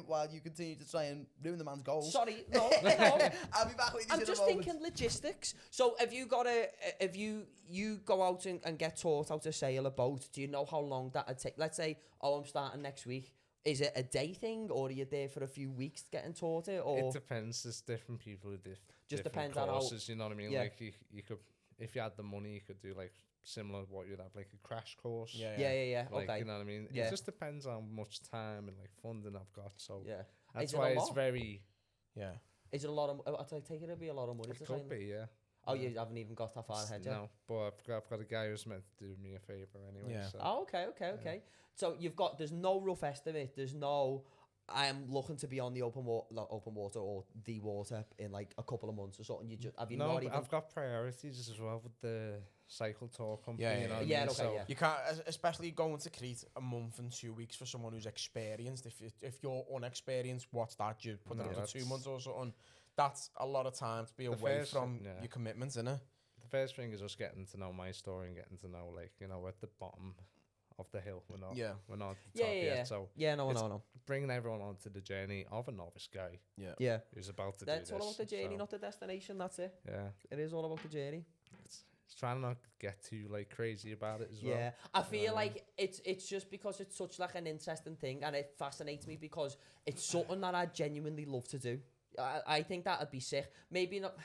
while you continue to try and ruin the man's goals. Sorry, no. I'll be back with you I'm in just a moment. thinking logistics. So if you go out and get taught how to sail a boat, do you know how long that'd take? Let's say, I'm starting next week. Is it a day thing, or are you there for a few weeks getting taught it, or It depends. There's different people who do Just different depends on how- courses. You know what I mean? Yeah. Like you could, if you had the money, you could do like similar to what you'd have, like a crash course. yeah, Like, okay, you know what I mean? Yeah. It just depends on how much time and like funding I've got. So yeah. that's Is it a why it's lot? very. Yeah. Is it a lot of? I take it it'd be a lot of money. It to could sail. be, yeah. Oh, you haven't even got that far ahead yet. No, but I've got a guy who's meant to do me a favour anyway. Yeah. So. Oh, okay. So there's no rough estimate. There's no. I'm looking to be on the open water or the water in like a couple of months or something. Have you No, not but even? I've got priorities as well with the cycle tour company. Yeah, you know what I yeah, mean? okay, So yeah. You can't, especially going to Crete a month and 2 weeks for someone who's experienced. If you're unexperienced, what's that? You put it No, up to 2 that's- months or something. That's a lot of time to be The away first- from yeah. your commitments, innit? The first thing is just getting to know my story and getting to know, like, you know, we're at the bottom of the hill. We're not. Yeah. We're not at the Yeah, top yeah, yet. yeah. So Yeah, no, it's- no. bringing everyone onto the journey of a novice guy Yeah, who's about to that's do all this. about the journey, so, not the destination. That's it. yeah, It is all about the journey. it's trying to not get too like crazy about it as well. Yeah, I feel Um, like it's just because it's such like an interesting thing, and it fascinates me because it's something that I genuinely love to do. I think that'd be sick. Maybe not.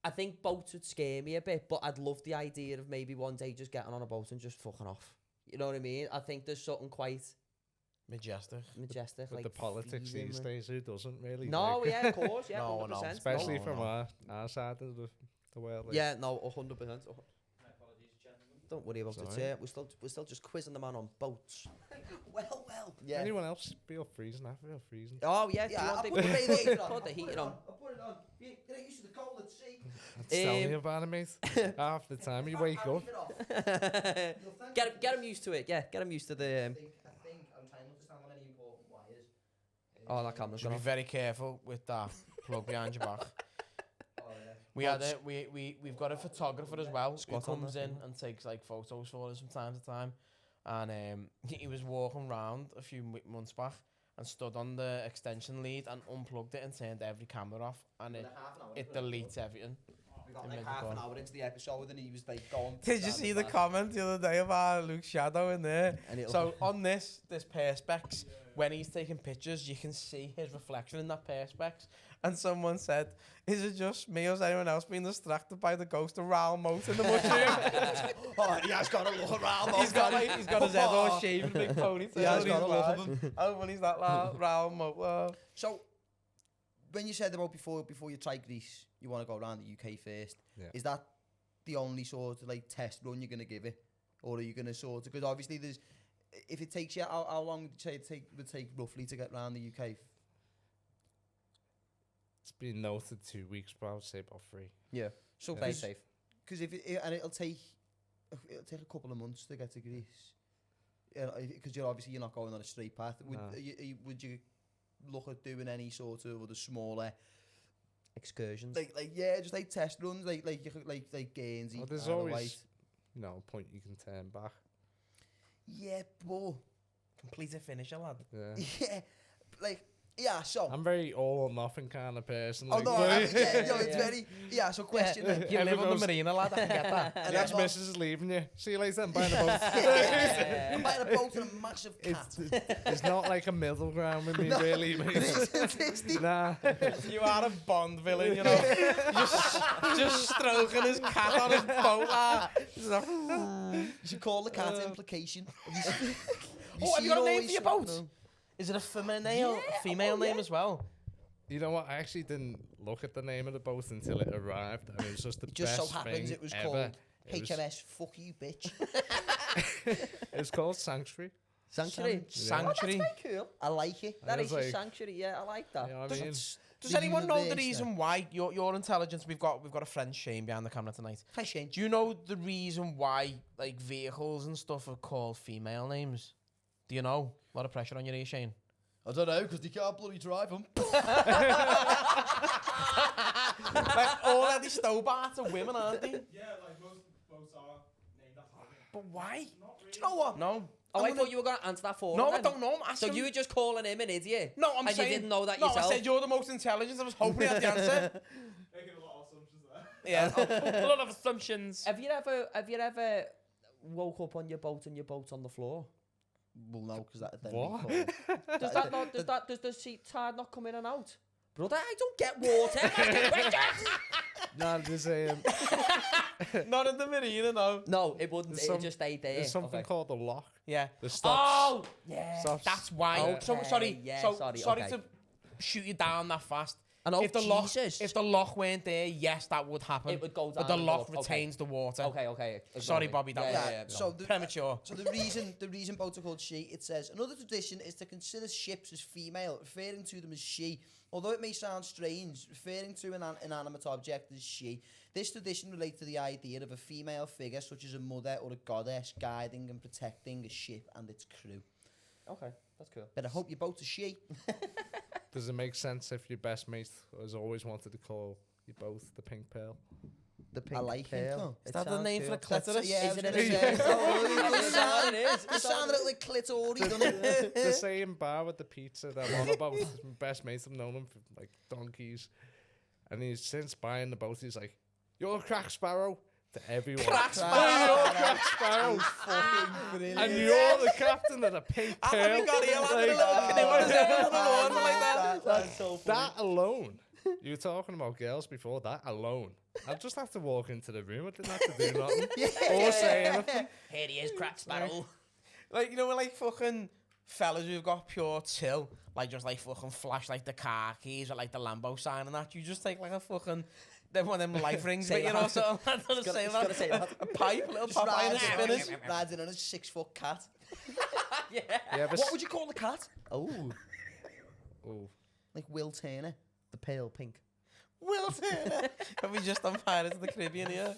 I think boats would scare me a bit, but I'd love the idea of maybe one day just getting on a boat and just fucking off. You know what I mean? I think there's something quite Majestic. majestic. With like the politics freedom these and- days, who doesn't really? No, like, yeah, of course, yeah, No, 100%. no, especially No, from no. our side of the world. Like, Yeah, no, 100%. Don't worry about it. Sorry. Yeah, we're still just quizzing the man on boats. Well. Yeah. Anyone else feel freezing? I feel freezing. Oh yeah, Yeah, I'll do you put the want radiator on. Put the heater on. I'll put it on. Get used to the cold at sea. Tell me about it, mate. Half the time you wake I'll up. leave it off. You'll thank Get him used to it. Yeah, get him used to the. I think I'm trying not to stand on any important wires. Oh, that camera's Should gone be off. very careful with that plug behind your back. Oh yeah. We had it. We've got a photographer as well Squat who on comes that, in and takes like photos for us from time to time. And he was walking around a few months back and stood on the extension lead and unplugged it and turned every camera off, and it deletes everything. We got It like made half it an fun. hour into the episode and he was like going. Did you see the comment the other day about Luke's shadow in there? And it'll- So on this perspex, when he's taking pictures, you can see his reflection in that perspex. And someone said, "Is it just me or is anyone else being distracted by the ghost of Raoul Moat in the mushroom?" Oh, he has got a look around. he's got his head all shaved, big ponytail. He has and got he's a look like, of him. "Oh, when he's that Raoul Moat." Oh. So, when you said about before you try Greece, you want to go around the UK first. Yeah. Is that the only sort of like test run you're gonna give it, or are you gonna sort of? Because obviously there's, if it takes you, how long would you say would take roughly to get around the UK? It's been noted 2 weeks, but I would say about 3. Yeah. So Stay Yeah. safe. because and it'll take a couple of months to get to Greece. Because you're not going on a straight path. No. Would you look at doing any sort of other smaller Excursions. just like test runs like Guernsey? Well, there's Isle of always, Wight? you know, a point you can turn back. Yeah, but Complete a finisher, lad. yeah, so. I'm very all or nothing kind of person. Oh like, no, it's Yeah. very so question. then. You live on Everyone's- the marina, lad. I can get that. And Next that's what- missus is leaving you. See you later. I'm buying a boat. I'm buying a boat and a massive cat. It's not like a middle ground with me, really, mate. Nah. You are a Bond villain, you know. just stroking his cat on his boat, lad. He's like, You should call the cat implication. oh, have you got a name for your boat? Is it a female name as well? You know what? I actually didn't look at the name of the boat until it arrived, and it was just the It just best so happens thing it was ever. called It was- HMS Fuck You Bitch. It's called Sanctuary. Sanctuary. Sanctuary. That's very cool. I like it. That I is was a like- sanctuary. Yeah, I like that. You know what I mean? Does The anyone know the universe reason why your intelligence? We've got a friend Shane behind the camera tonight. Hi, Shane. Do you know the reason why like vehicles and stuff are called female names? Do you know? A lot of pressure on you here, Shane. I don't know, because they can't bloody drive them. Like all of these Stobarts are women, aren't they? Yeah, like most boats are named after women. But why? Not really. Do you know what? No. Oh, I'm I gonna- thought you were going to answer that for No, him I then. don't know. I'm So asking. you were just calling him an idiot? No, I'm and saying. you didn't know that no, yourself? I said you're the most intelligent. I was hoping you had the answer. Making a lot of assumptions there. Yeah, a lot of assumptions. Have you ever woke up on your boat and your boat's on the floor? Well, no, because that then What? Does that not? Does the seat tide not come in and out? Brother, I don't get water. I'm asking questions. No, there's Not in the marina, no. No, it wouldn't. There's It would some- just stay there. there's something Okay. called the lock. Yeah. The stops. Oh, yeah. stops. That's why. Okay, So sorry. yeah, so sorry, sorry okay. to shoot you down that fast. And oh, if the Jesus. if the lock weren't there, yes, that would happen. It would go But down the and lock go up. retains the water. Okay. Sorry, Ignore me. Bobby, that was- Yeah, so the, Premature. So the reason boats are called she, it says, another tradition is to consider ships as female, referring to them as she. Although it may sound strange, referring to an inanimate object as she, this tradition relates to the idea of a female figure, such as a mother or a goddess, guiding and protecting a ship and its crew. Okay, that's cool. But I hope your boat's a she. Does it make sense if your best mate has always wanted to call you both the pink pearl? The I like it. though. Is that the name for the That's clitoris? yeah, I Is was it gonna a- say. Oh, it does It sound- is. it sounded a little like clitoris, doesn't it? The same bar with the pizza that I'm on about. My best mates have known him for like donkeys. And he's since buying the boat, he's like, "You're a crack sparrow," to everyone. Crack You're sparrow. a crack sparrow. Fucking brilliant. And you're the captain of the pink I pearl. haven't got here, like, a little Like, canoe on his head on the water like that. That's so funny. that alone. You were talking about girls before. That alone. I'd just have to walk into the room. I didn't have to do nothing. Or say anything. Here he is, crack sparrow. Like, you know, when like fucking fellas who've got pure till, like just like fucking flash like the car keys or like the Lambo sign and that, you just take like a fucking one of them life rings, but you know, so I don't say It's gotta say that. that. A pipe, little Just Popeye and a spinners. rides in on a 6-foot cat. Yeah. You ever What would you call the cat? Oh, Oh, Like Will Turner. the pale pink. Will Turner. Have we just on Pirates of the Caribbean here?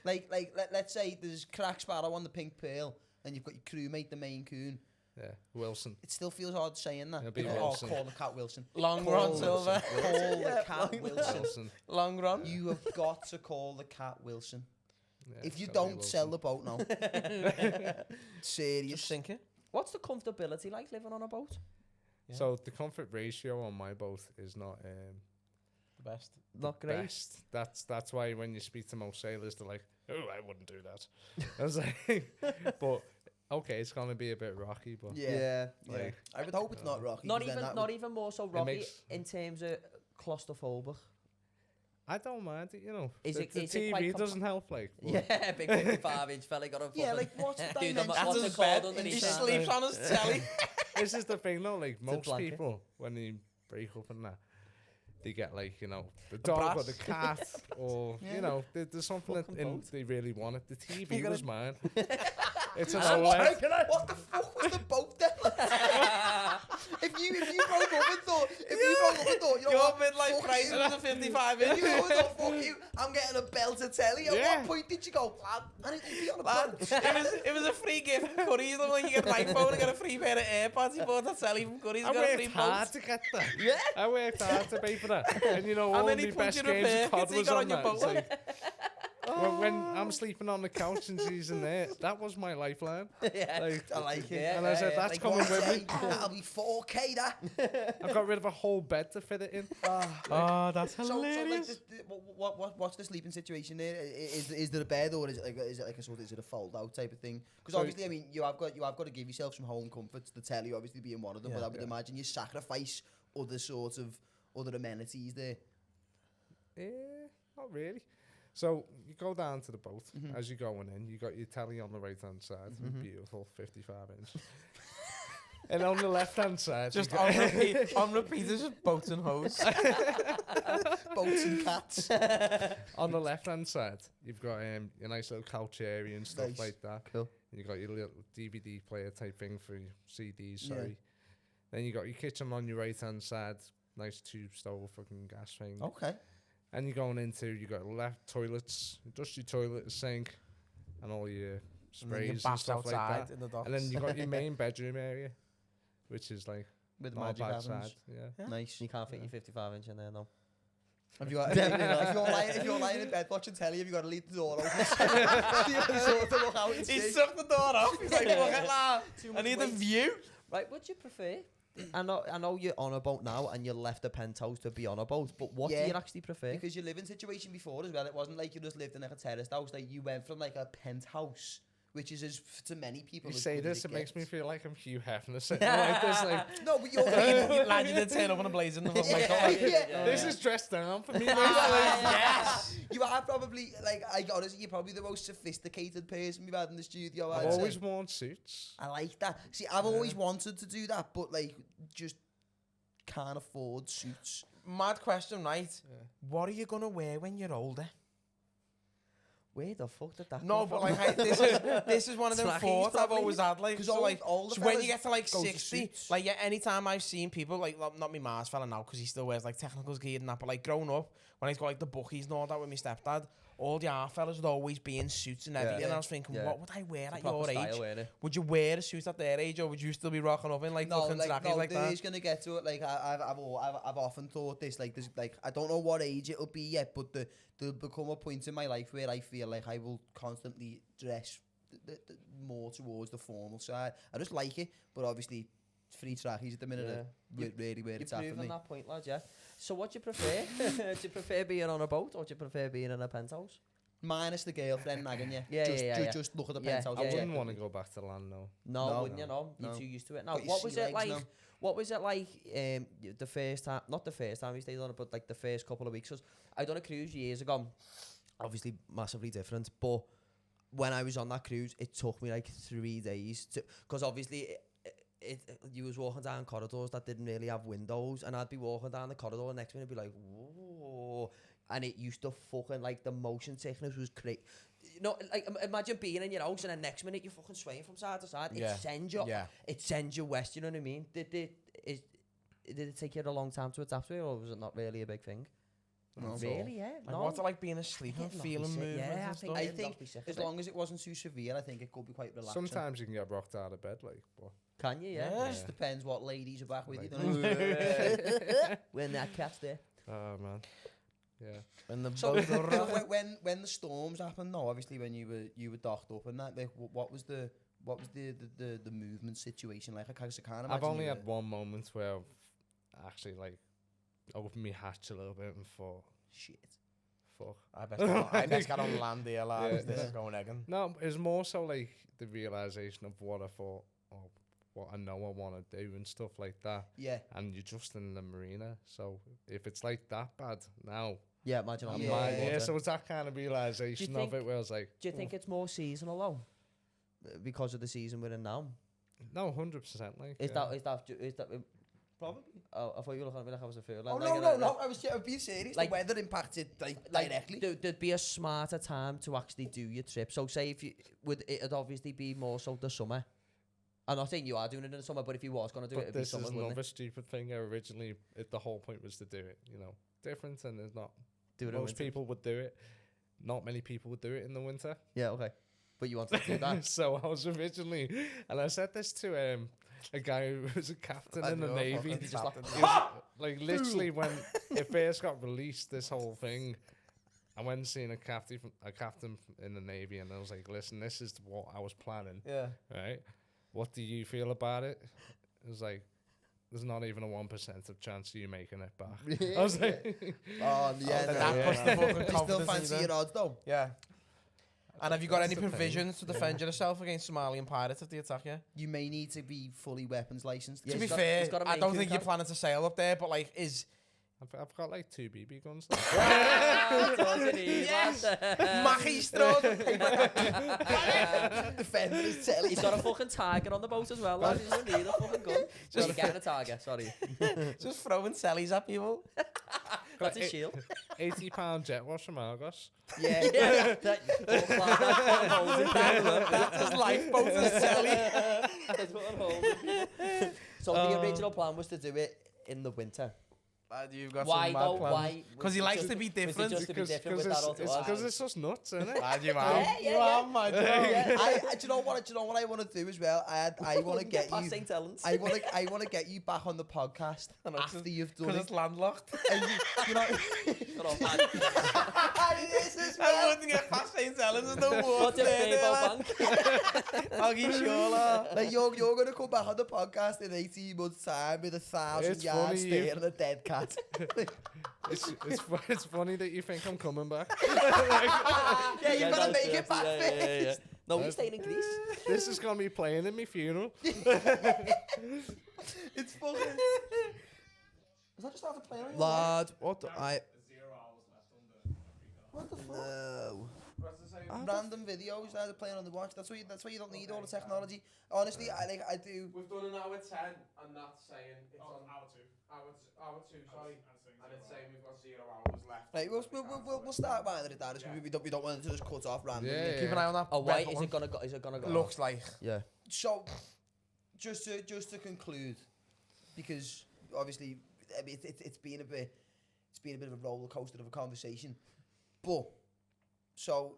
Like let's say there's Crack Sparrow on the Pink Pearl, and you've got your crewmate, the Maine Coon. yeah, Wilson. It still feels hard saying that. It'll be Oh, Wilson. call the cat Wilson. Long Call Ron Wilson. Silver. Call the cat Wilson. Wilson. Long Ron. You have got to call the cat Wilson. Yeah, If you it's gotta be don't, sell Wilson. the boat now. Just Serious. sinking. What's the comfortability like living on a boat? Yeah. So the comfort ratio on my boat is not The best. Not great. best. That's why when you speak to most sailors, they're like, "Oh, I wouldn't do that." I was like, but okay, it's gonna be a bit rocky, but Yeah. like, I would hope it's not rocky. Not 'cause then even, that not would- even more so rocky makes- in terms of claustrophobic. I don't mind it. You know, Is the, it- the is it quite TV doesn't help. Like, but Yeah, big 55-inch fella got a fucking... Yeah, like what's the Dude, I'm dimension? not- That's what's his it called bed. underneath He that? sleeps on his telly. this is the thing, though. Like most blanket. people, when they break up and that, they get like the dog or brass. the cat, or Yeah. you know, there's something that Fucking boat. they really wanted. The TV gotta- was mine. It's an So what, OLED. what the fuck was the boat then? if you broke up and thought, you know Your what? midlife Fuck crisis you. was a 55 If inch. you thought, fuck you, I'm getting a bell to telly. At Yeah. what point did you go, lad? I need to be on a Lad, boat. it was a free gift from Curry's. Like you get an iPhone and get a free pair of AirPods. He bought that telly from Curry's. I And got a free worked hard boat. to get that. Yeah. I worked hard to pay for that. And you know, And all then my he put best you in a games pair, of COD so you was got on on your that. boat. It's like, when I'm sleeping on the couch and she's in there, that was my lifeline. Yeah. Like, I like it. Yeah, and I said, yeah, that's Like coming one with day, me. that'll be 4K, that. I got rid of a whole bed to fit it in. Oh, that's So like, what's the sleeping situation there? Is there a bed, or is it like a sort of, is it a fold out type of thing? Because So- obviously, I mean, you have got to give yourself some home comforts. The telly obviously being one of them, but Yeah. I would imagine you sacrifice other amenities there. Not really. So you go down to the boat as you're going in. You got your telly on the right hand side, beautiful 55-inch. And on the left-hand side, Just you got- on repeat, it's just boats and hoes. Boats and cats. on the left-hand side, you've got your nice little couch area and stuff Nice. like that. Cool. And you got your little DVD player type thing for your CDs. Yeah. Sorry. Then you got your kitchen on your right-hand side, nice tube stove, fucking gas thing. Okay. And you're going into, you got left toilets, dusty toilet, sink, and all your And then your sprays and baths stuff like outside that. in the docks. And then you got your main bedroom area, which is like With the not magic bad happens. side. Yeah. Nice. You can't fit your 55-inch in there, no. If you're lying in bed watching telly, have you got to leave the door open? You sort of look out and He see. sucked the door off. He's like, look at that. Too I much need a weight. view. Right, would you prefer? I know you're on a boat now and you left the Pentos to be on a boat, but what do Yeah. you actually prefer? Because your living situation before as well, it wasn't like you just lived in like a terraced house. Like you went from like a penthouse, which is as to many people. You as say good as this, it makes gets. me feel like I'm Hugh Hefner sitting like this. Like, No, but you're Lad, you did turn up on a blazing. Yeah. this is dressed down for me. Like, Yes. You are probably like honestly, you're probably the most sophisticated person we've had in the studio. I've I'd say. always worn suits. I like that. See, I've always wanted to do that, but like just can't afford suits. Mad question, right? Yeah. What are you gonna wear when you're older? Where the fuck did that No, come but from? like this is one of them Trackies, thoughts I've probably. always had. Like, 'Cause so, all- like all the so when fellas you get to like go to 60, suits. like yeah, anytime I've seen people like not me Mars fella now because he still wears like technicals gear and that, but like growing up when he's got like the bookies and all that with my stepdad, all the art fellas would always be in suits and everything. And I was thinking, Yeah. what would I wear at Proper your style, age? weren't it? Would you wear a suit at their age, or would you still be rocking up in like fucking trackies like there that? is gonna get to it. Like I've often thought this. Like there's like I don't know what age it'll be yet, but there'll become a point in my life where I feel like I will constantly dress more towards the formal side. I just like it, but obviously free trackies at the minute Yeah. are really where You've it's at for proven me. that point, lad, yeah. So what do you prefer? Do you prefer being on a boat or do you prefer being in a penthouse? Minus the girlfriend nagging you. Yeah, just, yeah, ju- yeah. just look at the Yeah, penthouse. I yeah, wouldn't yeah. want to go back to land, no. No, No. wouldn't you? No, No. you're too used to it. Now, Got your what was sea it legs like? now. What was it like? The first time, not the first time we stayed on it, but like the first couple of weeks. 'Cause I done a cruise years ago. Obviously, massively different. But when I was on that cruise, it took me like 3 days to, because obviously. You was walking down corridors that didn't really have windows, and I'd be walking down the corridor, and next to me, I'd be like, whoa, and it used to fucking, like, the motion sickness was crazy. You know, like, imagine being in your house, and then next minute, you're fucking swaying from side to side. Yeah. It sends you west, you know what I mean? Did it take you a long time to adapt to it, or was it not really a big thing? No. Really, yeah. Like, no. what's it like being asleep and I'd not be feeling sick. movements Yeah, I and think stuff? I I'd think not be sick as of it. long as it wasn't too severe, I think it could be quite relaxing. Sometimes you can get rocked out of bed, like, but Can you, yeah? Yeah. It just depends what ladies are back with you. Like- Don't it? When that cat's there. oh man, yeah. When the So, boat so when the storms happened, though, obviously when you were docked up and that, like, what was the movement situation like? I can't imagine. I've only you had were- one moment where I've actually like opened my hatch a little bit and thought, shit. fuck. I best get on land here, lads. Yeah. This is going egging. No, it was more so like the realization of what I thought, or what I know I want to do and stuff like that. Yeah. And you're just in the marina, so if it's like that bad now, Yeah, imagine on I'm Yeah. the like, water. so it's that kind of realization of think- it where I was like, Do you think it's more seasonal though? Because of the season we're in now? no, 100%. Like, Is yeah. that Probably. oh, I thought you were looking at me like I was a fool. Oh, Like, no. I was being serious. like- the weather impacted like directly. There'd be a smarter time to actually do your trip. So say if you would, it'd obviously be more so the summer. I'm not saying you are doing it in the summer, but if you was going to do it, But it'd be this summer, is wouldn't another it? stupid thing. Originally, the whole point was to do it, different, and there's not. Do it in Most winter. people would do it. Not many people would do it in the winter. Yeah, okay. But you wanted to do that. So I was originally, and I said this to a guy who was a captain in the know, Navy. fucking Just captain. he was, like literally when it first got released, this whole thing, I went and seen a captain in the Navy, and I was like, listen, this is what I was planning, Yeah. right? What do you feel about it? It was like, there's not even a 1% of chance of you making it back. I was like, Oh, yeah. That puts the fucking You still confidence in fancy you your then. odds, though? Yeah. And have you got That's any the thing. provisions to defend yourself against Somalian pirates if they attack you? You may need to be fully weapons licensed. Yeah, To be he's got- fair, he's got a I main don't crew think you're card. planning to sail up there, but like, I've got like 2 BB guns. Yes! Magistro! Defending his telly. He's got a fucking tiger on the boat as well. Lad. He doesn't need a fucking gun. Just getting a tiger, sorry. Just throwing sellies at people. That's a shield. £80 jet wash from Argos. Yeah. Yeah. That's his lifeboat, a selly. So the original plan was to do it in the winter. You've got Why some though? mad plans. Why? Because he likes to be different. Just to be different with that It's auto. because it's just nuts, isn't it? Lad, you are. Yeah, You yeah. are mad. Do you know what I want to do as well? I want to get past you. St. Helens. I want to get you back on the podcast after you've done Because it. it's landlocked. And you know, Cut off, man. it is as I well. wouldn't get past St. Helens, there's no water What's a there. Fabo Bank? Oggy Shola. Like you're gonna come back on the podcast in 18 months' time with 1,000 It's yards funny, stare and a dead cat. It's funny that you think I'm coming back. Yeah, you're gonna make it back first. No, he's staying in Greece. This is gonna be playing in my funeral. It's fucking. Was that just after playing? Lad, what the, 0 hours left on the What the fuck? No. What's the same? Random videos that are playing on the watch. That's why you don't need all the technology. Honestly, I do. We've done an hour 10 and that's saying it's Oh, on hour 2. hour 2, sorry. And And it's saying we've got 0 hours left. Right, we'll start winding it down. We don't want it to just cut off randomly. Yeah, Keep an eye on that. Oh, wait, red is one. it gonna go? Is it gonna go? Looks like. Yeah. So, just to conclude, because obviously I mean, it's been a bit of a roller coaster of a conversation, but so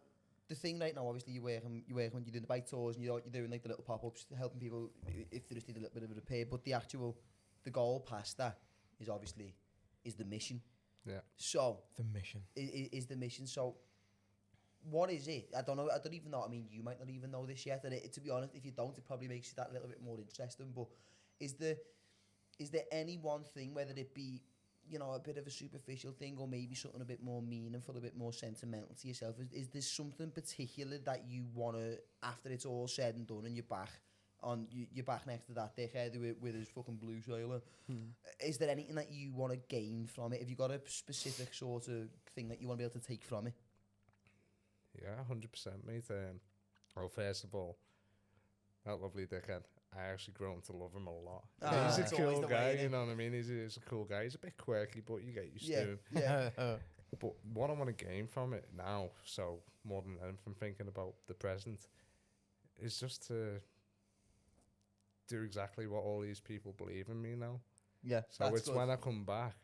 the thing right now, obviously you're working when you're doing the bike tours and you're doing like the little pop-ups, helping people if they just need a little bit of a repair. But the goal past that is obviously the mission. Yeah. So The mission. is the mission. So what is it? I don't know. I don't even know. I mean, you might not even know this yet. And to be honest, if you don't, it probably makes that a little bit more interesting. But is there any one thing, whether it be, you know, a bit of a superficial thing or maybe something a bit more meaningful, a bit more sentimental to yourself? Is there something particular that you want to, after it's all said and done and you're back next to that dickhead with his fucking blue sailor, is there anything that you want to gain from it? Have you got a specific sort of thing that you want to be able to take from it? Yeah, 100%, mate. Well, first of all, that lovely dickhead. I actually grown to love him a lot. He's it's a always cool the way, guy, innit? you know what I mean? He's a cool guy. He's a bit quirky, but you get used to him. Yeah. But what I want to gain from it now, so more than anything, thinking about the present, is just to do exactly what all these people believe in me now. Yeah. So it's when I come back,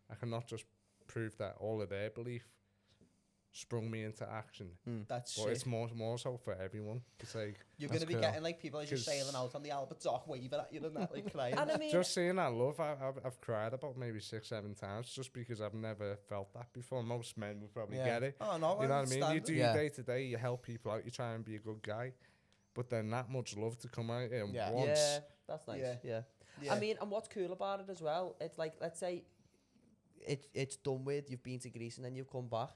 I can not just prove that all of their belief sprung me into action, That's but sick. it's more so for everyone. It's like You're going to be cool. getting like people as you're 'Cause- sailing out on the Albert Dock waving at you and that, like crying. And I mean, just seeing that love, I've cried about maybe 6-7 times just because I've never felt that before. Most men would probably get it. Oh no, You know what I mean? You understand do it. your day to day, you help people out, you try and be a good guy, but then that much love to come out in Yeah. once. yeah, that's nice. Yeah. Yeah. Yeah. I mean, and what's cool about it as well, it's like, let's say it's done with, you've been to Greece and then you've come back,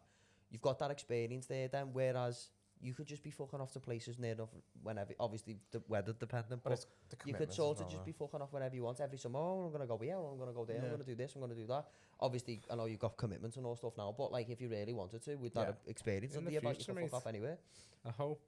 you've got that experience there then, whereas you could just be fucking off to places near enough whenever, obviously the weather dependent, but it's the you could commitments sort as of well, just though. be fucking off whenever you want. Every summer, oh, I'm going to go here, I'm going to go there, I'm Yeah. going to do this, I'm going to do that. Obviously, I know you've got commitments and all stuff now, but like if you really wanted to, with that experience In under the your belt, you future, can fuck mate. off anywhere. I hope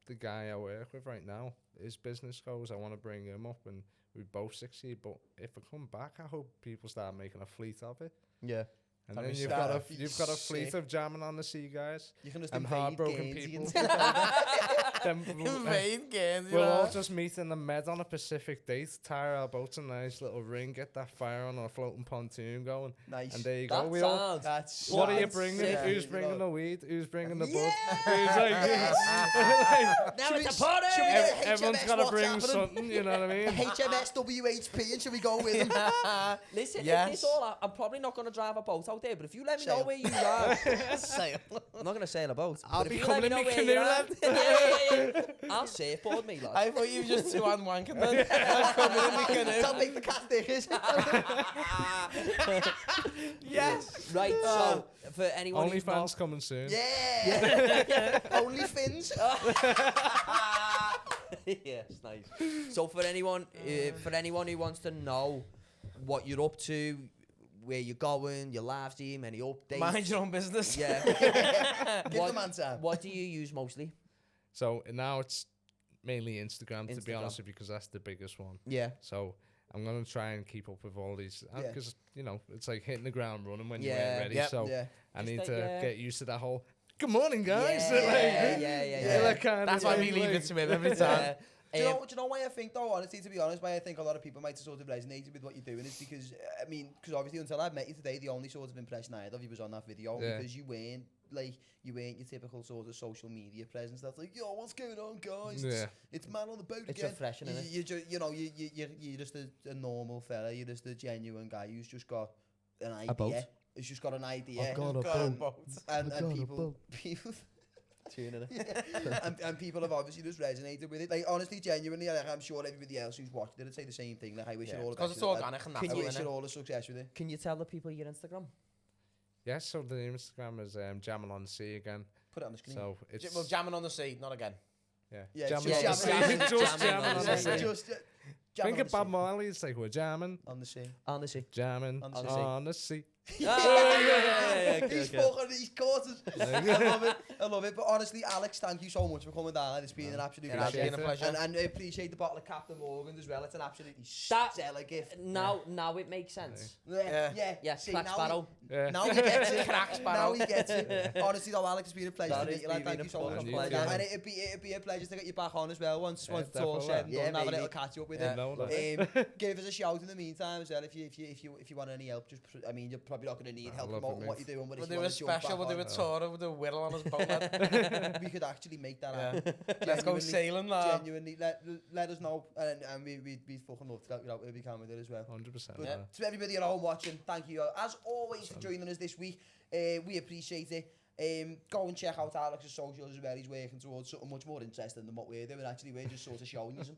the guy I work with right now, his business goes, I want to bring him up and we both succeed, but if I come back, I hope people start making a fleet of it. Yeah. And That'd then be you've sick. got That'd be you've got a fleet sick. of jamming on the sea guys You can just and invade heartbroken Guernsey people. and Then Invade Guernsey, we'll all lad. just meet in the Med on a Pacific date, tire our boats a nice little ring, get that fire on a floating pontoon going, Nice. and there you go. That We all, sounds... That's what are you sounds bringing? sick. Who's bringing the weed? Who's bringing the bud? Yeah. Who's like, Now Should it's we- a party! should we get a everyone's HMS got to what's bring happening? something, you know what I mean? HMS WHP, and should we go with them? Listen, Yes. if this all, I'm probably not going to drive a boat out there, but if you let me know Sail. where you are, Sail. I'm not going to sail a boat. I'll but be if you let me coming know in my where canoe, you are, lad. yeah. I'll surfboard me, lad. I thought you were just two-hand wanking then. I'm coming in the canoe. Tell me the cat dickers. Yes. Right, so for anyone who's not... OnlyFans coming soon. Yeah. Only fins. Yes, nice. So for anyone who wants to know what you're up to, where you're going, your live stream, any updates. Mind your own business. Yeah. Give What- the man time. What do you use mostly? So now it's mainly Instagram, to be Instagram. honest with you, because that's the biggest one. Yeah. So I'm gonna try and keep up with all these Yeah. because you know it's like hitting the ground running when you Yeah, ain't ready. yep, So Yeah. I Just need like, to yeah. get used to that whole "Good morning, guys." Yeah, yeah, yeah, yeah. That kind of That's why we thing, leave like- it to him every time. Do you know why I think, though, honestly, to be honest, why I think a lot of people might have sort of resonated with what you're doing is because, I mean, because obviously until I met you today, the only sort of impression I had of you was on that video Yeah. because you weren't your typical sort of social media presence that's like, yo, what's going on, guys? Yeah. It's man on the boat It's again. refreshing, isn't it? You just, you know, you're just a normal fella. You're just a genuine guy who's just got an idea. boat. He's just got an idea. I've got a boat. And people Tuning it. and people have obviously just resonated with it. Like, honestly, genuinely, like, I'm sure everybody else who's watched it would say the same thing. Like, I wish you all the Because best it's with it. organic and I natural, wish you innit? all the success with it. Can you tell the people your Instagram? Yeah. So the Instagram is jamming on the sea again. Put it on the screen. So it's Well, jamming on the sea, not again. yeah, Yeah, jamming just on the sea. jamming- Just jamming jamming on the sea. Just Think of Bob Marley. It's like we're jamming, on the sea. Honestly. jamming On the sea. on the sea. He's fucking these quarters. I love it. But honestly, Alex, thank you so much for coming down. It's been an absolute It has pleasure. been a pleasure. And I appreciate the bottle of Captain Morgan's as well. It's an absolutely That- stellar gift. Now it makes sense. Yeah. Yeah, See, Crack now Sparrow. Yeah. Now he gets it. Crack Now Sparrow. he gets it. Honestly, though, Alex, it's been a pleasure That to is meet you. Like, been thank a you so much. fucking pleasure. And it'd be a pleasure to get you back on as well once Yeah, it's all definitely. said and Yeah, done. Have a maybe. Eh, little catch up with Yeah. it. No, no. Give us a shout in the meantime as well if you want any help. Just I mean, you're probably not going to need help love promoting it, what mate. you're doing, but We'll if you do a want to jump special, back we'll do on, a tour with a whittle on his boat. lad. we could actually make that Yeah. happen. Let's go Genuinely- sailing, lad. Genuinely, let us know, and we'd fucking love to help you out where we can with it as well. 100%. But Yeah. to everybody at home watching, thank you as always for joining us this week. We appreciate it. Go and check out Alex's socials as well. He's working towards something much more interesting than what we're doing. Actually, we're just sort of showing you some.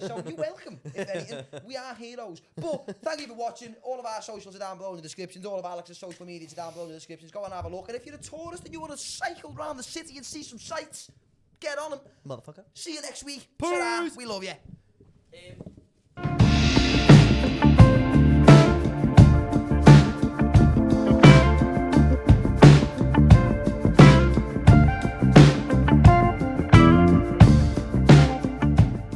So you're welcome. If anything, we are heroes. But thank you for watching. All of our socials are down below in the descriptions. All of Alex's social medias are down below in the descriptions. Go and have a look. And if you're a tourist and you want to cycle around the city and see some sights, get on them. Motherfucker. See you next week. Peace. Ta-ra. We love you.